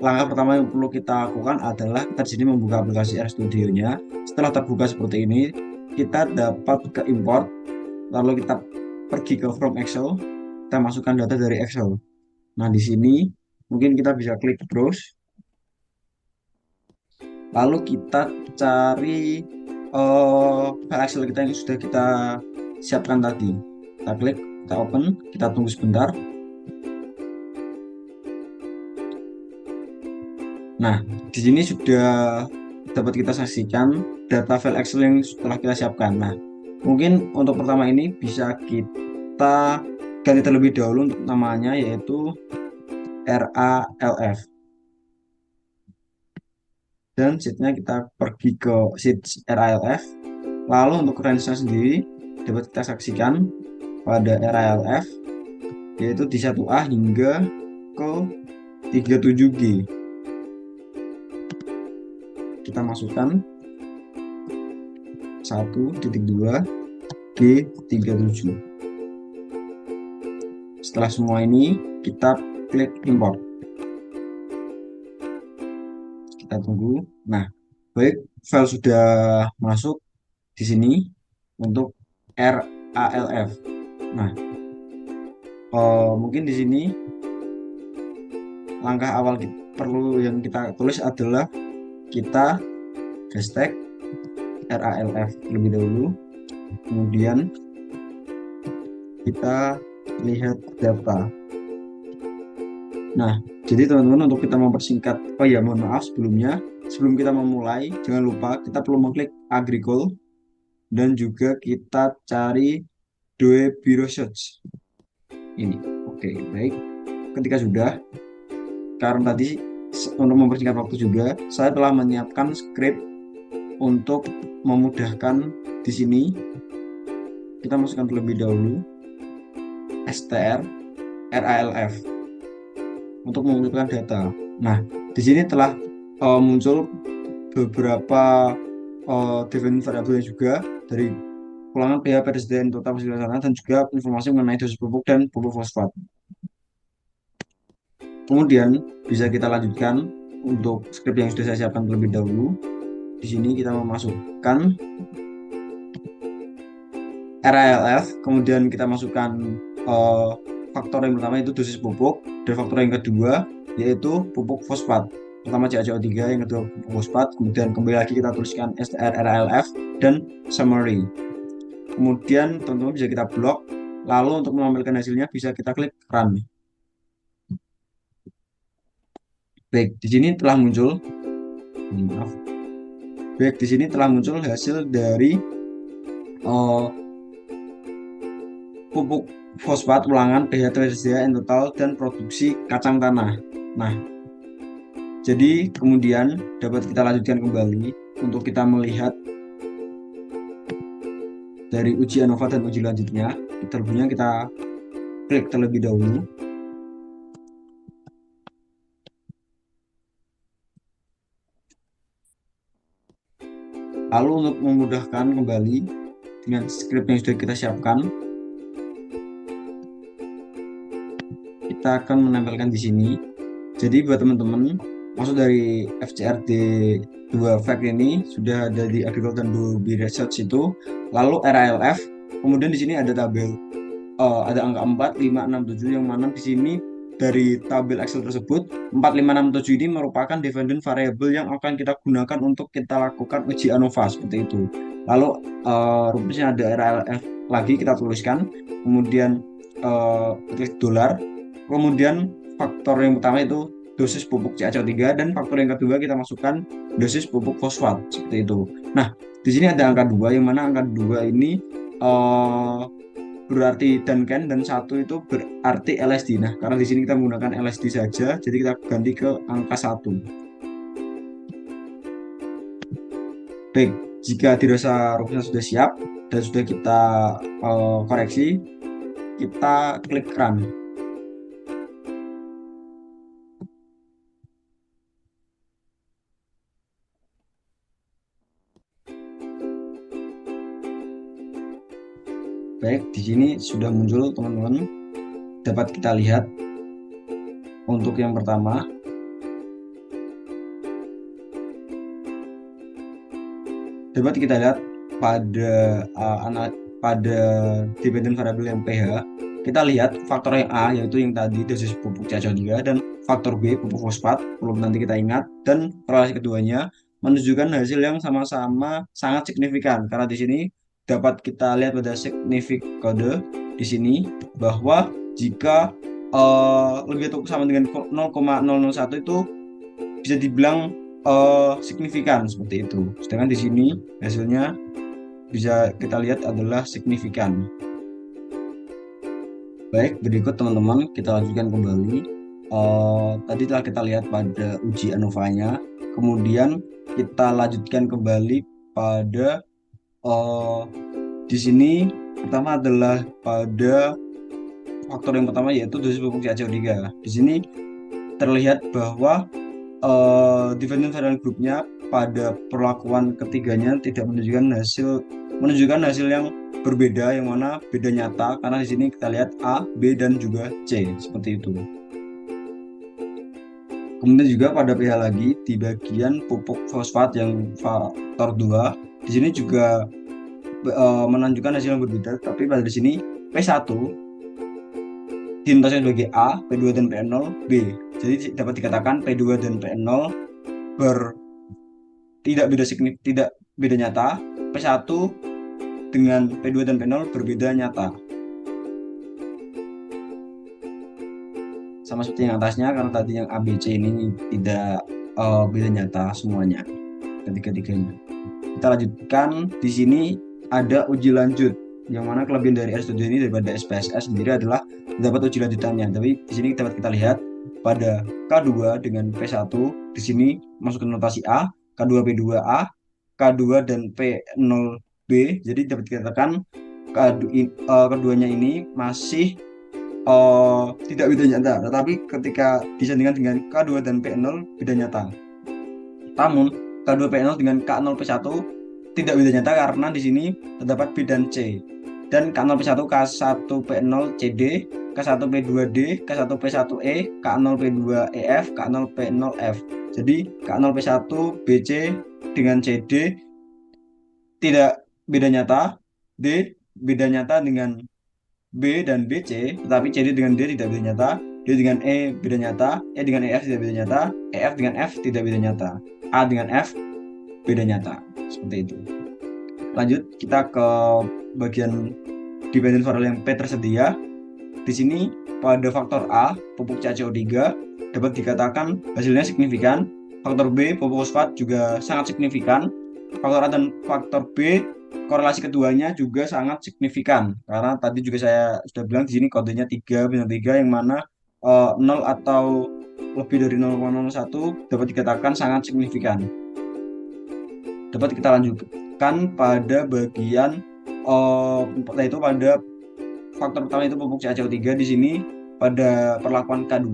A: Langkah pertama yang perlu kita lakukan adalah kita di sini membuka aplikasi RStudio-nya. Setelah terbuka seperti ini, kita dapat ke import, lalu kita pergi ke from Excel, kita masukkan data dari Excel. Nah, di sini mungkin kita bisa klik browse. Lalu kita cari file Excel kita yang sudah kita siapkan tadi. Kita klik, kita open, kita tunggu sebentar. Nah, di sini sudah dapat kita saksikan data file Excel yang telah kita siapkan. Nah, mungkin untuk pertama ini bisa kita ganti terlebih dahulu untuk namanya, yaitu RALF. Dan sheetnya kita pergi ke sheet RALF. Lalu untuk range-nya sendiri dapat kita saksikan pada RALF, yaitu di 1A hingga ke 37G. kita masukkan 1.2 G37. Setelah semua ini kita klik import. Kita tunggu. Nah, baik, file sudah masuk di sini untuk RALF. Nah, mungkin di sini langkah awal perlu yang kita tulis adalah kita hashtag RALF terlebih dahulu, kemudian kita lihat data. Nah, jadi teman-teman, untuk kita mempersingkat, oh ya, mohon maaf sebelumnya, sebelum kita memulai, jangan lupa kita perlu mengklik agricole dan juga kita cari Doe Bureau Search ini. Oke, baik. Ketika sudah, karena tadi untuk mempersingkat waktu juga, saya telah menyiapkan script untuk memudahkan. Di sini kita masukkan terlebih dahulu str RALF untuk mengumpulkan data. Nah, di sini telah muncul beberapa definite variabel juga dari ulangan pH, persediaan total fasilitas tanah, dan juga informasi mengenai dosis pupuk dan pupuk fosfat. Kemudian bisa kita lanjutkan untuk script yang sudah saya siapkan terlebih dahulu. Di sini kita memasukkan RALF, kemudian kita masukkan faktor yang pertama itu dosis pupuk, dan faktor yang kedua yaitu pupuk fosfat, pertama CaCO3, yang kedua pupuk fosfat. Kemudian kembali lagi kita tuliskan str RALF dan summary. Kemudian teman-teman bisa kita blok, lalu untuk menampilkan hasilnya bisa kita klik run. Baik, di sini telah muncul, maaf. Baik, di sini telah muncul hasil dari pupuk fosfat ulangan, pH persediaan total, dan produksi kacang tanah. Nah, jadi kemudian dapat kita lanjutkan kembali untuk kita melihat dari uji ANOVA dan uji lanjutnya. Terlebihnya kita klik terlebih dahulu. Lalu untuk memudahkan kembali dengan script yang sudah kita siapkan, kita akan menempelkan di sini. Jadi buat teman-teman, maksud dari FCRD 2 fact ini sudah ada di Agricole dan Doe Research itu. Lalu RALF, kemudian di sini ada tabel, ada angka 4, 5, 6, 7, yang mana di sini dari tabel Excel tersebut 4, 5, 6, 7 ini merupakan dependent variable yang akan kita gunakan untuk kita lakukan uji ANOVA seperti itu. Lalu rumusnya ada RALF lagi kita tuliskan, kemudian klik dolar, kemudian faktor yang pertama itu dosis pupuk CaCO3, dan faktor yang kedua kita masukkan dosis pupuk fosfat seperti itu. Nah, di sini ada angka 2, yang mana angka 2 ini berarti Duncan, dan 1 itu berarti LSD. Nah, karena di sini kita menggunakan LSD saja, jadi kita ganti ke angka 1. Baik, jika dirasa rumusnya sudah siap dan sudah kita koreksi, kita klik run. Baik, di sini sudah muncul teman-teman, dapat kita lihat. Untuk yang pertama, dapat kita lihat pada dependent variable yang pH, kita lihat faktor yang A, yaitu yang tadi dosis pupuk CaCO3, dan faktor B pupuk fosfat, perlu nanti kita ingat, dan korelasi keduanya menunjukkan hasil yang sama-sama sangat signifikan, karena di sini dapat kita lihat pada significant kode di sini bahwa jika lebih atau sama dengan 0,001 itu bisa dibilang signifikan seperti itu. Sedangkan di sini hasilnya bisa kita lihat adalah signifikan. Baik, berikut teman-teman kita lanjutkan kembali. Tadi telah kita lihat pada uji ANOVA-nya, kemudian kita lanjutkan kembali pada di sini pertama adalah pada faktor yang pertama yaitu dosis pupuk CaCO3. Di sini terlihat bahwa dependent variable groupnya pada perlakuan ketiganya tidak menunjukkan hasil yang berbeda, yang mana beda nyata, karena di sini kita lihat A, B, dan juga C seperti itu. Kemudian juga pada pH lagi di bagian pupuk fosfat yang faktor 2, di sini juga menunjukkan hasil yang berbeda, tapi pada di sini P1 dinotaskan sebagai A, P2 dan P0 B. Jadi dapat dikatakan P2 dan P0 tidak beda nyata. P1 dengan P2 dan P0 berbeda nyata. Sama seperti yang atasnya, karena tadi yang A, B, C ini tidak beda nyata semuanya, ketiga-tiganya. Kita lanjutkan, di sini ada uji lanjut, yang mana kelebihan dari R Studio ini daripada SPSS sendiri adalah dapat uji lanjutannya. Tapi di sini dapat kita lihat pada K2 dengan P1 di sini masuk ke notasi A, K2 P2A, K2 dan P0B. Jadi dapat dikatakan keduanya ini masih tidak beda nyata, tetapi ketika disandingkan dengan K2 dan P0 beda nyata. Namun K2 P0 dengan K0 P1 tidak beda nyata karena di sini terdapat B dan C. Dan K0 P1 K1 P0 CD, K1 P2D, K1 P1E, K0 P2EF, K0 P0F. Jadi K0 P1 BC dengan CD tidak beda nyata, D beda nyata dengan B dan BC, tetapi CD dengan D tidak beda nyata, D dengan E beda nyata, E dengan EF tidak beda nyata, EF dengan F tidak beda nyata, A dengan F beda nyata. Seperti itu. Lanjut kita ke bagian dependent variable yang P tersedia. Di sini pada faktor A, pupuk CaCO3 dapat dikatakan hasilnya signifikan. Faktor B, pupuk fosfat juga sangat signifikan. Faktor A dan faktor B korelasi keduanya juga sangat signifikan, karena tadi juga saya sudah bilang di sini kodenya 3 bintang 3, yang mana 0 atau lebih dari 0,01 dapat dikatakan sangat signifikan. Dapat kita lanjutkan pada bagian yaitu pada faktor pertama itu pupuk CaCO3. Di sini pada perlakuan K2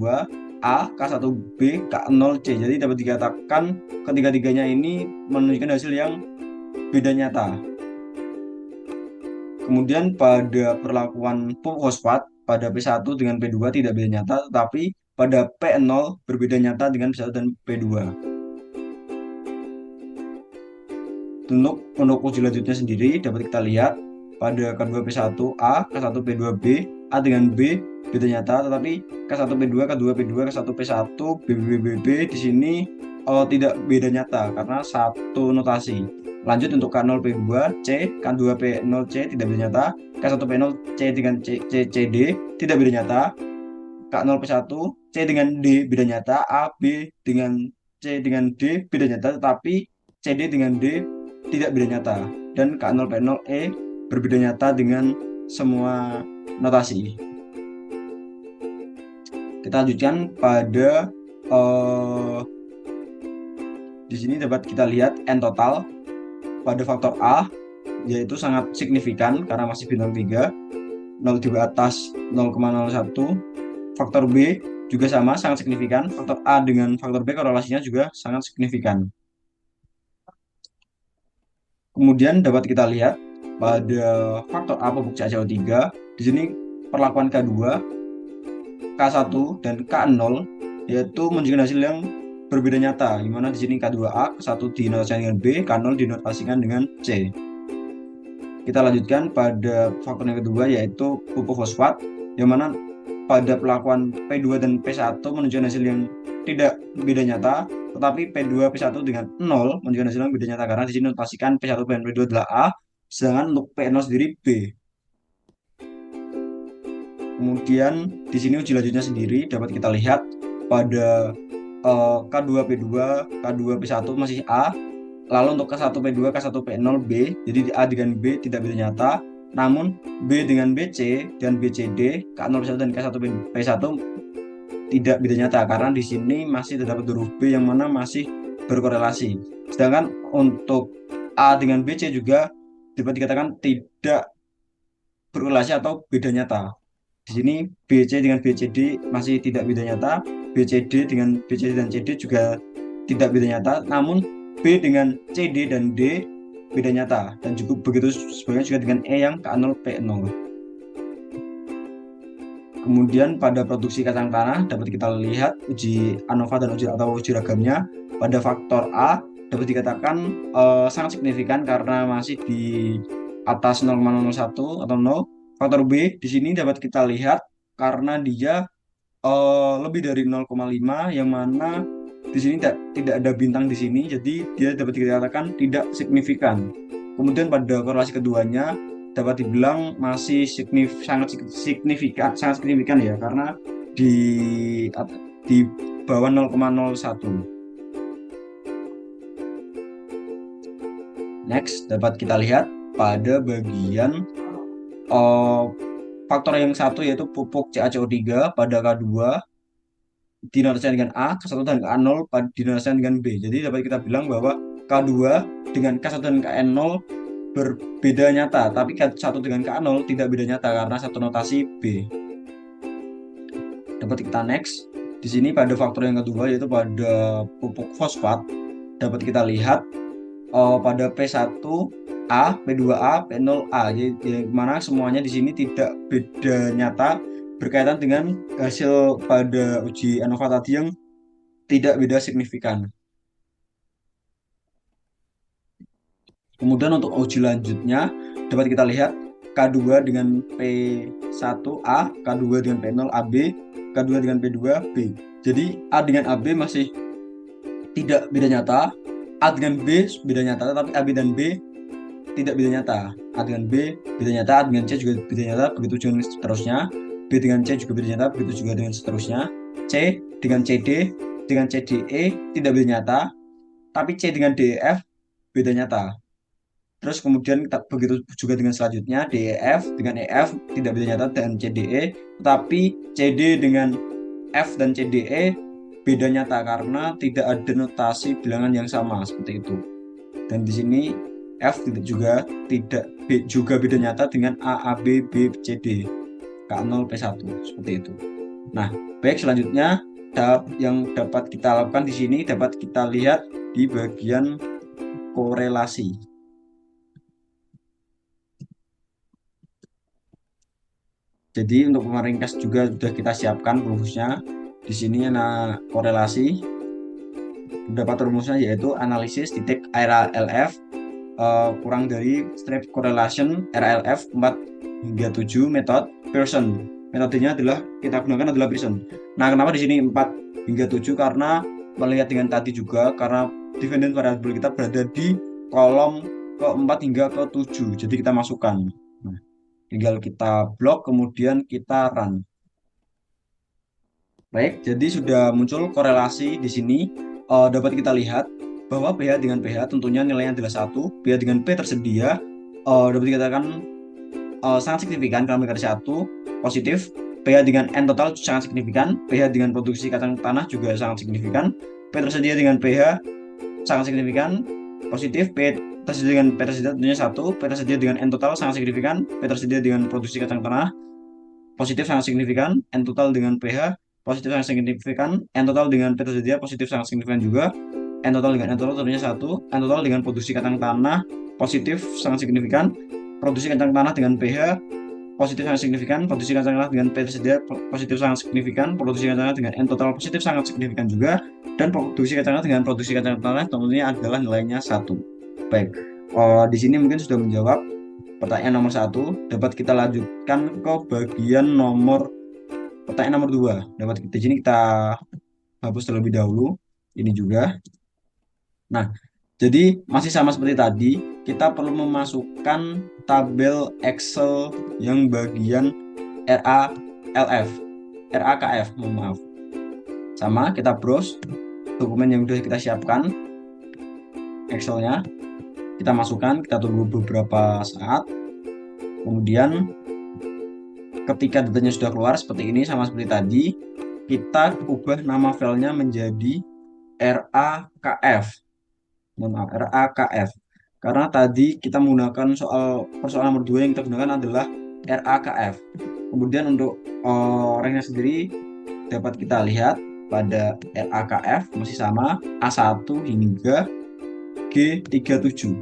A: A, K1B, K0C. Jadi dapat dikatakan ketiga-tiganya ini menunjukkan hasil yang beda nyata. Kemudian pada perlakuan pupuk fosfat pada P1 dengan P2 tidak beda nyata, tetapi pada P0 berbeda nyata dengan P1 dan P2. Untuk uji lanjutnya sendiri dapat kita lihat pada K2P1A, K1P2B, A dengan B beda nyata, tetapi K1P2, K2P2, K1P1, BBBB di sini tidak beda nyata karena satu notasi. Lanjut untuk K0P2C, K2P0C tidak beda nyata, K1P0C dengan CD tidak beda nyata, K0P1C dengan D beda nyata, A, B dengan C dengan D beda nyata, tetapi CD dengan D tidak beda nyata, dan K0P0E berbeda nyata dengan semua notasi. Kita lanjutkan pada di sini dapat kita lihat N total pada faktor A yaitu sangat signifikan karena masih bintang 3, 0 di atas 0,01. Faktor B juga sama, sangat signifikan. Faktor A dengan faktor B korelasinya juga sangat signifikan. Kemudian dapat kita lihat pada faktor A pupuk CaCO3 di sini perlakuan K2, K1 dan K0 yaitu menunjukkan hasil yang berbeda nyata, di mana di sini K2A, K1 dinotasikan dengan B, K0 dinotasikan dengan C. Kita lanjutkan pada faktor yang kedua yaitu pupuk fosfat, yang mana pada perlakuan P2 dan P1 menunjukkan hasil yang tidak beda nyata, tetapi P2 P1 dengan 0 menunjukkan hasil yang beda nyata karena di sini notasikan P1 dan P2 adalah A, sedangkan untuk P0 sendiri B. Kemudian di sini uji lanjutnya sendiri dapat kita lihat pada K2P2, K2P1 masih A, lalu untuk K1P2, K1P0B, jadi A dengan B tidak beda nyata, namun B dengan BC dan BCD, K0P1 dan K1P1 tidak beda nyata karena di sini masih terdapat huruf B yang mana masih berkorelasi. Sedangkan untuk A dengan BC juga dapat dikatakan tidak berkorelasi atau beda nyata. Di sini BC dengan BCD masih tidak beda nyata, BCD dengan BCD dan CD juga tidak beda nyata, namun B dengan CD dan D beda nyata, dan juga begitu sebenarnya juga dengan E yang K0 P0. Kemudian pada produksi kacang tanah dapat kita lihat uji ANOVA dan uji ragamnya. Pada faktor A dapat dikatakan sangat signifikan karena masih di atas 0,01 atau 0. Faktor B di sini dapat kita lihat karena dia lebih dari 0,5, yang mana di sini tidak ada bintang di sini, jadi dia dapat dikatakan tidak signifikan. Kemudian pada korelasi keduanya dapat dibilang masih sangat signifikan ya, karena di di bawah 0,01. Next, dapat kita lihat pada bagian faktor yang satu yaitu pupuk CaCO3 pada K2 dinotasikan dengan A, K1 dan K0 dinotasikan dengan B. Jadi dapat kita bilang bahwa K2 dengan K1 dan Kn0 berbeda nyata, tapi K1 dengan K0 tidak beda nyata karena satu notasi B. Dapat kita next. Di sini pada faktor yang kedua yaitu pada pupuk fosfat dapat kita lihat pada P1A, P2A, P0A, jadi mana semuanya di sini tidak beda nyata berkaitan dengan hasil pada uji ANOVA tadi yang tidak beda signifikan. Kemudian untuk uji lanjutnya dapat kita lihat K2 dengan P1A, K2 dengan P0AB, K2 dengan P2B. Jadi A dengan AB masih tidak beda nyata, A dengan B beda nyata, tapi AB dan B tidak beda nyata. A dengan B beda nyata, A dengan C juga beda nyata, begitu juga seterusnya. B dengan C juga beda nyata, begitu juga dengan seterusnya. C dengan CD dengan CDE tidak beda nyata, tapi C dengan DEF beda nyata. Terus kemudian begitu juga dengan selanjutnya, DEF dengan EF tidak beda nyata dan CDE, tetapi CD dengan F dan CDE beda nyata karena tidak ada notasi bilangan yang sama seperti itu. Dan di sini F tidak juga beda nyata dengan A, B, CD, K0, P1 seperti itu. Nah, baik, selanjutnya yang dapat kita lakukan di sini dapat kita lihat di bagian korelasi. Jadi untuk pemeringkas juga sudah kita siapkan rumusnya. Di sini ada korelasi. Dapat rumusnya yaitu analisis titik RALF kurang dari strip correlation RALF 4 hingga 7 metode Pearson. Metodenya kita gunakan adalah Pearson. Nah, kenapa di sini 4 hingga 7? Karena melihat dengan tadi juga karena dependent variable kita berada di kolom ke-4 hingga ke-7. Jadi kita masukkan. Nah, tinggal kita blok kemudian kita run. Baik, jadi sudah muncul korelasi di sini. Dapat kita lihat bahwa pH dengan pH tentunya nilainya adalah 1, pH dengan P tersedia dapat dikatakan sangat signifikan karena garis 1 positif, pH dengan N total sangat signifikan, pH dengan produksi kacang tanah juga sangat signifikan, P tersedia dengan pH sangat signifikan positif, P tersedia dengan P tersedia tentunya 1, P tersedia dengan N total sangat signifikan, P tersedia dengan produksi kacang tanah positif sangat signifikan, N total dengan pH positif sangat signifikan, N total dengan P tersedia positif sangat signifikan juga, N total dengan N total tentunya 1, N total dengan produksi kacang tanah positif sangat signifikan, produksi kacang tanah dengan pH positif sangat signifikan, produksi kacang tanah dengan P tersedia positif sangat signifikan, produksi kacang tanah dengan N total positif sangat signifikan juga, dan produksi kacang tanah dengan produksi kacang tanah tentunya adalah nilainya 1. Baik, di sini mungkin sudah menjawab pertanyaan nomor 1. Dapat kita lanjutkan ke bagian pertanyaan nomor 2. Dapat di sini kita hapus terlebih dahulu ini juga. Nah, jadi masih sama seperti tadi, kita perlu memasukkan tabel Excel yang bagian RAKF, mohon maaf. Sama, kita browse dokumen yang sudah kita siapkan, Excelnya, kita masukkan, kita tunggu beberapa saat, kemudian ketika datanya sudah keluar seperti ini, sama seperti tadi, kita ubah nama filenya menjadi RAKF. Mohon maaf, RAKF. Karena tadi kita menggunakan persoalan nomor 2 yang kita gunakan adalah RAKF. Kemudian untuk ranknya sendiri dapat kita lihat pada RAKF masih sama A1 hingga G37.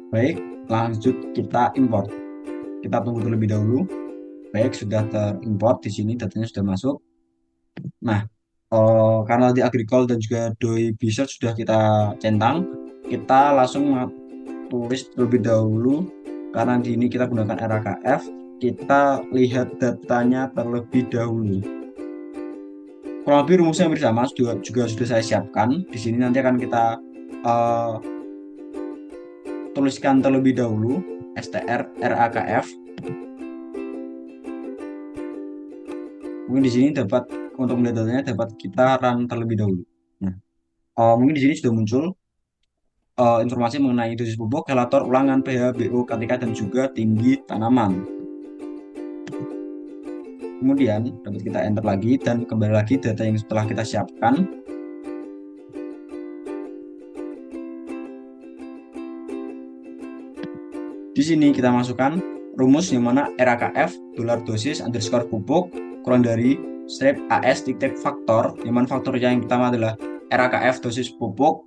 A: Baik, lanjut kita import. Kita tunggu terlebih dahulu. Baik, sudah terimport di sini, datanya sudah masuk. Nah, karena di Agricol dan juga Doi Bisa sudah kita centang, kita langsung tulis terlebih dahulu. Karena di ini kita gunakan RAKF, kita lihat datanya terlebih dahulu. Kurang lebih rumusnya hampir sama, juga sudah saya siapkan. Di sini nanti akan kita tuliskan terlebih dahulu str RAKF. Mungkin di sini dapat untuk melihat datanya dapat kita run terlebih dahulu. Nah, mungkin di sini sudah muncul informasi mengenai dosis pupuk, kelator, ulangan, pH, BO, KTK, dan juga tinggi tanaman. Kemudian dapat kita enter lagi dan kembali lagi data yang setelah kita siapkan. Di sini kita masukkan rumus yang mana RAKF $dosis underscore pupuk kurang dari strip AS titik faktor, yang mana faktornya yang pertama adalah RAKF dosis pupuk,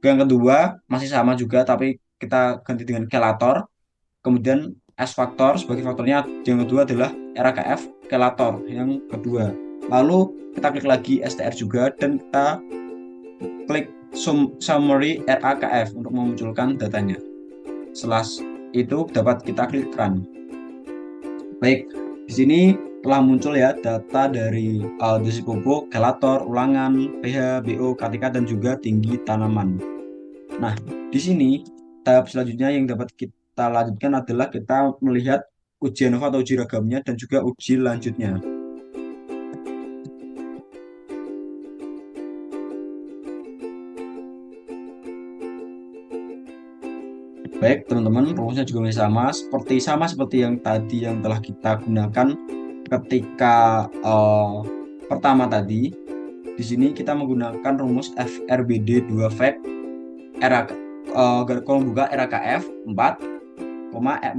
A: yang kedua masih sama juga tapi kita ganti dengan kelator, kemudian S faktor sebagai faktornya, yang kedua adalah RAKF kelator yang kedua. Lalu kita klik lagi STR juga dan kita klik summary RAKF untuk memunculkan datanya. Setelah itu dapat kita klik run. Baik, di sini telah muncul ya data dari dosis pupuk, kelator, ulangan, pH, BO, KTK, dan juga tinggi tanaman. Nah, di sini tahap selanjutnya yang dapat kita lanjutkan adalah kita melihat uji ANOVA atau uji ragamnya dan juga uji lanjutnya. Baik teman-teman, rumusnya juga masih sama seperti yang tadi yang telah kita gunakan ketika pertama tadi. Di sini kita menggunakan rumus FRBD 2 fact kolom buka RAKF 4, 4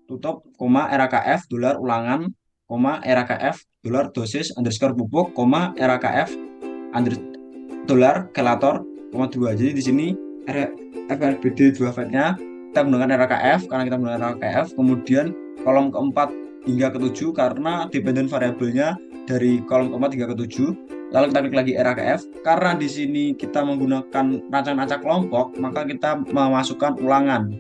A: tutup, RAKF dolar ulangan, RAKF dolar dosis underscore pupuk, RAKF dolar kelator, 2. Jadi di sini FRBD 2 fact-nya kita menggunakan RAKF karena kita menggunakan RAKF. Kemudian kolom keempat hingga ke-7 karena dependent variabelnya dari kolom keempat hingga ke-7. Lalu kita klik lagi RAKF karena di sini kita menggunakan rancangan acak kelompok, maka kita memasukkan ulangan,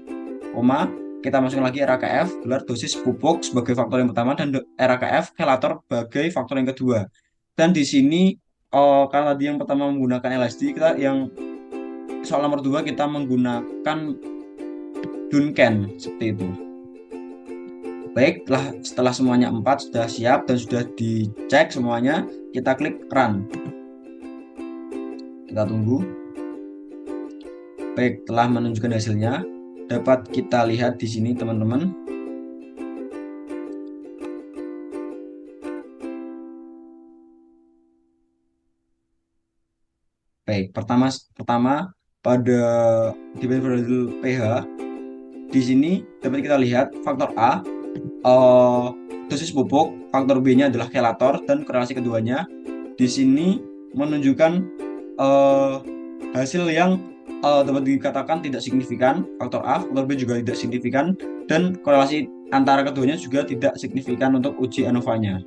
A: kita masukkan lagi RAKF dolar dosis pupuk sebagai faktor yang pertama dan RAKF kelator sebagai faktor yang kedua. Dan di sini karena tadi yang pertama menggunakan LSD, kita yang soal nomor 2 kita menggunakan Duncan seperti itu. Baiklah, setelah semuanya 4 sudah siap dan sudah dicek semuanya, kita klik run. Kita tunggu. Baik, telah menunjukkan hasilnya. Dapat kita lihat di sini teman-teman. Baik, pertama pada dependent variable pH di sini dapat kita lihat faktor A dosis pupuk, faktor B-nya adalah kelator, dan korelasi keduanya di sini menunjukkan hasil yang dapat dikatakan tidak signifikan. Faktor A, faktor B juga tidak signifikan, dan korelasi antara keduanya juga tidak signifikan untuk uji ANOVA-nya.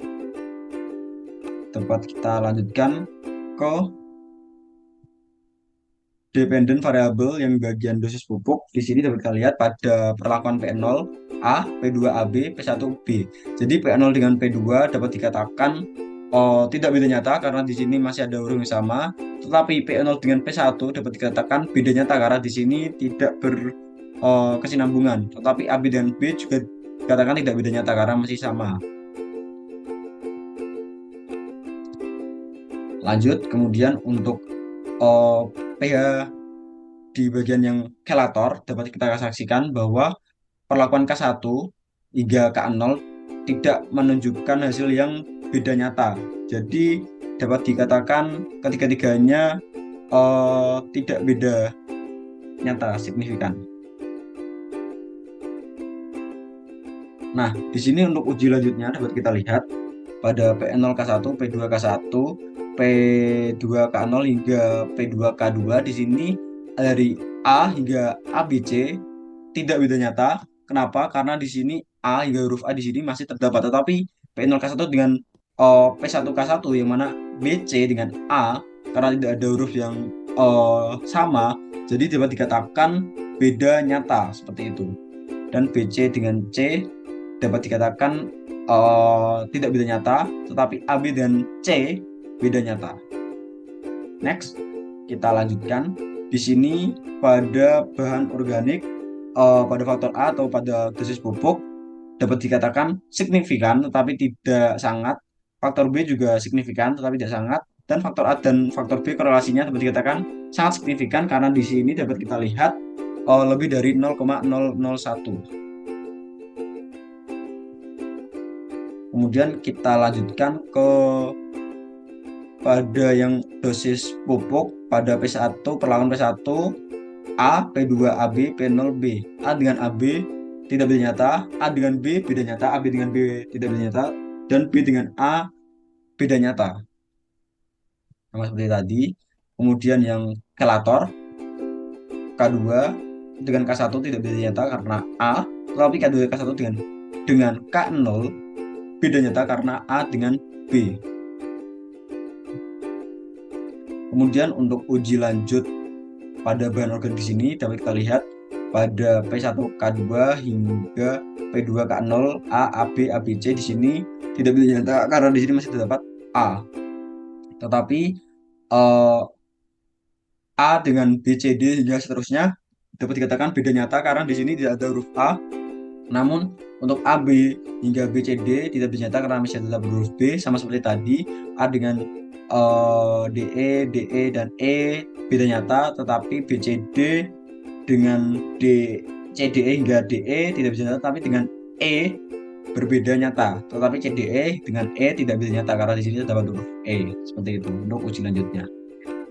A: Dapat kita lanjutkan ke dependent variable yang bagian dosis pupuk. Di sini dapat kita lihat pada perlakuan P0 A, P2AB, P1B. Jadi P0 dengan P2 dapat dikatakan tidak beda nyata karena di sini masih ada huruf yang sama. Tetapi P0 dengan P1 dapat dikatakan beda nyata karena di sini tidak berkesinambungan. Tetapi AB dan B juga dikatakan tidak beda nyata karena masih sama. Lanjut, kemudian untuk pH di bagian yang kelator dapat kita saksikan bahwa perlakuan K1 hingga K0 tidak menunjukkan hasil yang beda nyata. Jadi dapat dikatakan ketiga-tiganya tidak beda nyata signifikan. Nah, di sini untuk uji lanjutnya dapat kita lihat pada P0K1, P2K1, P2K0 hingga P2K2. Di sini dari A hingga ABC tidak beda nyata. Kenapa? Karena di sini A hingga huruf A di sini masih terdapat, tetapi P0K1 dengan P1K1 yang mana BC dengan A karena tidak ada huruf yang sama, jadi dapat dikatakan beda nyata seperti itu. Dan BC dengan C dapat dikatakan tidak beda nyata, tetapi AB dan C beda nyata. Next, kita lanjutkan. Di sini pada bahan organik, pada faktor A atau pada dosis pupuk dapat dikatakan signifikan tetapi tidak sangat. Faktor B juga signifikan tetapi tidak sangat. Dan faktor A dan faktor B korelasinya dapat dikatakan sangat signifikan karena di sini dapat kita lihat lebih dari 0,001. Kemudian kita lanjutkan ke pada yang dosis pupuk pada P1, perlakuan P1 A, P2AB, P0B. A dengan AB tidak beda nyata, A dengan B beda nyata, AB dengan B tidak beda nyata, dan B dengan A beda nyata. Sama seperti tadi. Kemudian yang kelator K2 dengan K1 tidak beda nyata karena A, tetapi K2 K1 dengan K0 beda nyata karena A dengan B. Kemudian untuk uji lanjut pada bahan organik di sini dapat kita lihat pada P1K2 hingga P2K0 A, AB, ABC di sini tidak beda nyata karena di sini masih terdapat A. Tetapi A dengan B, C, D hingga seterusnya dapat dikatakan beda nyata karena di sini tidak ada huruf A. Namun untuk AB hingga B, C, D tidak beda nyata karena masih tetap huruf B. Sama seperti tadi, A dengan DE, DE dan E beda nyata, tetapi B, C, D dengan D, C, D, E hingga DE tidak beda nyata, tapi dengan E berbeda nyata. Tetapi C, D, E dengan E tidak beda nyata karena di sini terdapat huruf E. Seperti itu untuk uji lanjutnya.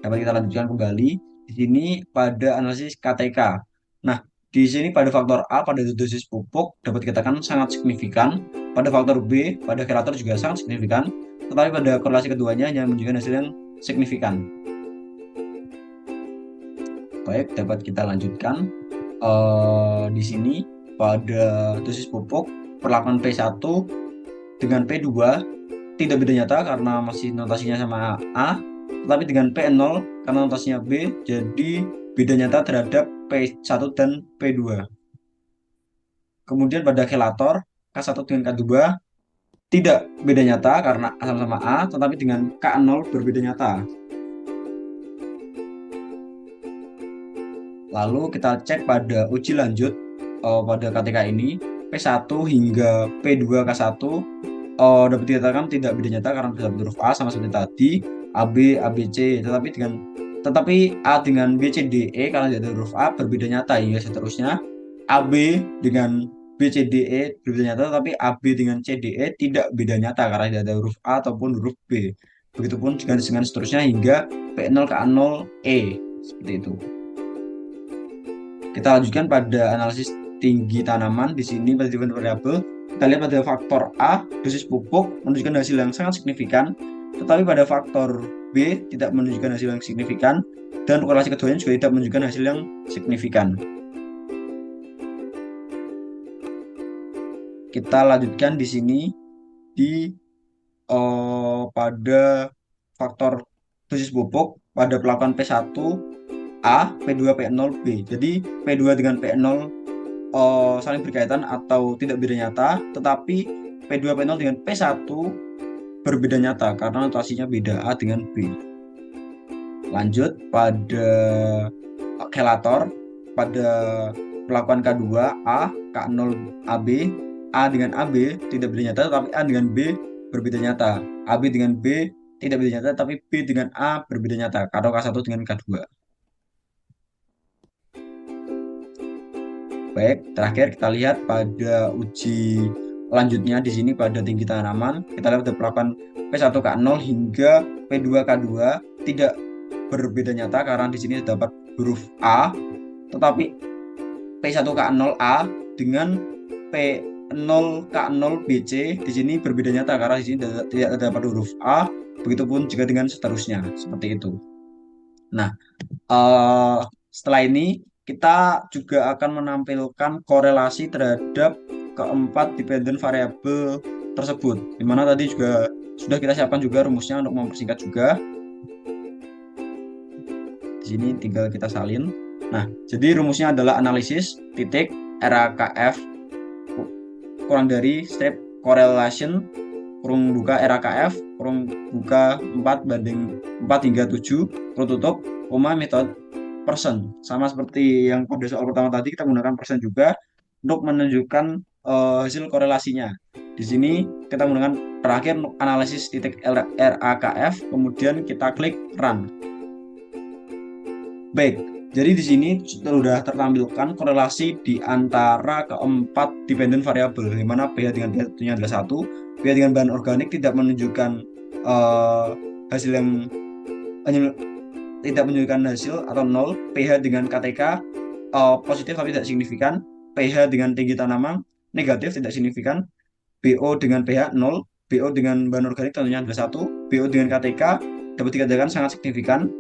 A: Dapat kita lanjutkan kembali di sini pada analisis KTK. Nah, di sini pada faktor A pada dosis pupuk dapat dikatakan sangat signifikan. Pada faktor B pada kelator juga sangat signifikan. Tetapi pada korelasi keduanya hanya menunjukkan hasil yang signifikan. Baik, dapat kita lanjutkan. Di sini pada dosis pupuk perlakuan P1 dengan P2 tidak beda nyata karena masih notasinya sama A, tetapi dengan P0 karena notasinya B, jadi beda nyata terhadap P1 dan P2. Kemudian pada kelator K1 dengan K2 tidak beda nyata karena sama-sama A, tetapi dengan K0 berbeda nyata. Lalu kita cek pada uji lanjut pada KTK ini, P1 hingga P2K1 dapat dikatakan tidak beda nyata karena terdapat huruf A sama seperti tadi, AB, ABC, tetapi A dengan B, C, D, E karena tidak ada huruf A berbeda nyata hingga seterusnya. AB dengan B, C, D, E berbeda nyata, tetapi AB dengan C, D, E tidak beda nyata karena tidak ada huruf A ataupun huruf B. Begitupun dengan seterusnya hingga P0 K0 E seperti itu. Kita lanjutkan pada analisis tinggi tanaman. Di sini pada different variable kita lihat pada faktor A dosis pupuk menunjukkan hasil yang sangat signifikan, tetapi pada faktor B tidak menunjukkan hasil yang signifikan, dan korelasi keduanya juga tidak menunjukkan hasil yang signifikan. Kita lanjutkan di sini pada faktor dosis pupuk pada perlakuan P1 A, P2, P0, B. Jadi P2 dengan P0 saling berkaitan atau tidak beda nyata, tetapi P2 P0 dengan P1 berbeda nyata karena notasinya beda A dengan B. Lanjut pada kelator pada perlakuan K2 A, K0 AB, A dengan AB tidak beda nyata, tetapi A dengan B berbeda nyata. AB dengan B tidak beda nyata, tapi B dengan A berbeda nyata karena K1 dengan K2. Baik, terakhir kita lihat pada uji lanjutnya di sini pada tinggi tanaman. Kita lihat pada perlakuan P1K0 hingga P2K2 tidak berbeda nyata karena di sini terdapat huruf A, tetapi P1K0A dengan 0K0BC di sini berbeda nyata karena di sini tidak terdapat huruf A, begitupun juga dengan seterusnya seperti itu. Nah, eh, setelah ini kita juga akan menampilkan korelasi terhadap keempat dependent variable tersebut, dimana tadi juga sudah kita siapkan juga rumusnya untuk mempersingkat juga. Di sini tinggal kita salin. Nah, jadi rumusnya adalah analisis titik RAKF kurang dari step correlation kurung buka RAKF kurung buka 4 banding 4 hingga 7 kurung tutup koma metode persen. Sama seperti yang pada soal pertama tadi, kita menggunakan persen juga untuk menunjukkan hasil korelasinya. Di sini kita menggunakan terakhir untuk analisis titik RAKF, kemudian kita klik run. Baik, jadi di sini sudah tertampilkan korelasi di antara keempat dependent variable, di mana pH dengan pH tentunya adalah 1, pH dengan bahan organik tidak menunjukkan hasil yang tidak menunjukkan hasil atau 0, pH dengan KTK positif tapi tidak signifikan, pH dengan tinggi tanaman negatif tidak signifikan, BO dengan pH 0, BO dengan bahan organik tentunya adalah 1, BO dengan KTK dapat dikatakan sangat signifikan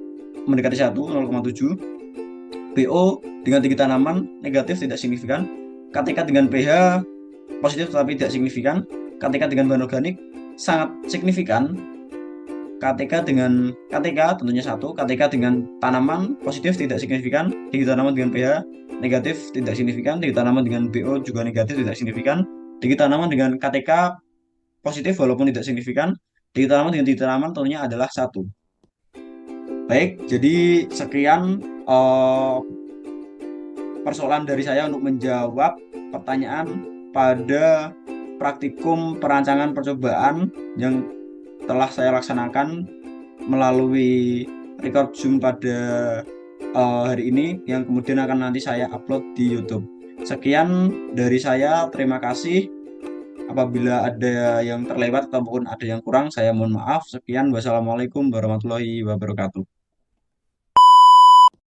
A: mendekati 1, 0,7, BO dengan tinggi tanaman negatif tidak signifikan, KTK dengan pH positif tetapi tidak signifikan, KTK dengan bahan organik sangat signifikan, KTK tentunya 1, KTK dengan tanaman positif tidak signifikan, tinggi tanaman dengan pH negatif tidak signifikan, tinggi tanaman dengan BO juga negatif tidak signifikan, tinggi tanaman dengan KTK positif walaupun tidak signifikan, tinggi tanaman dengan tinggi tanaman tentunya adalah 1. Baik, jadi sekian persoalan dari saya untuk menjawab pertanyaan pada praktikum perancangan percobaan yang telah saya laksanakan melalui record Zoom pada hari ini, yang kemudian akan nanti saya upload di YouTube. Sekian dari saya, terima kasih. Apabila ada yang terlewat ataupun ada yang kurang, saya mohon maaf. Sekian, wassalamualaikum warahmatullahi wabarakatuh.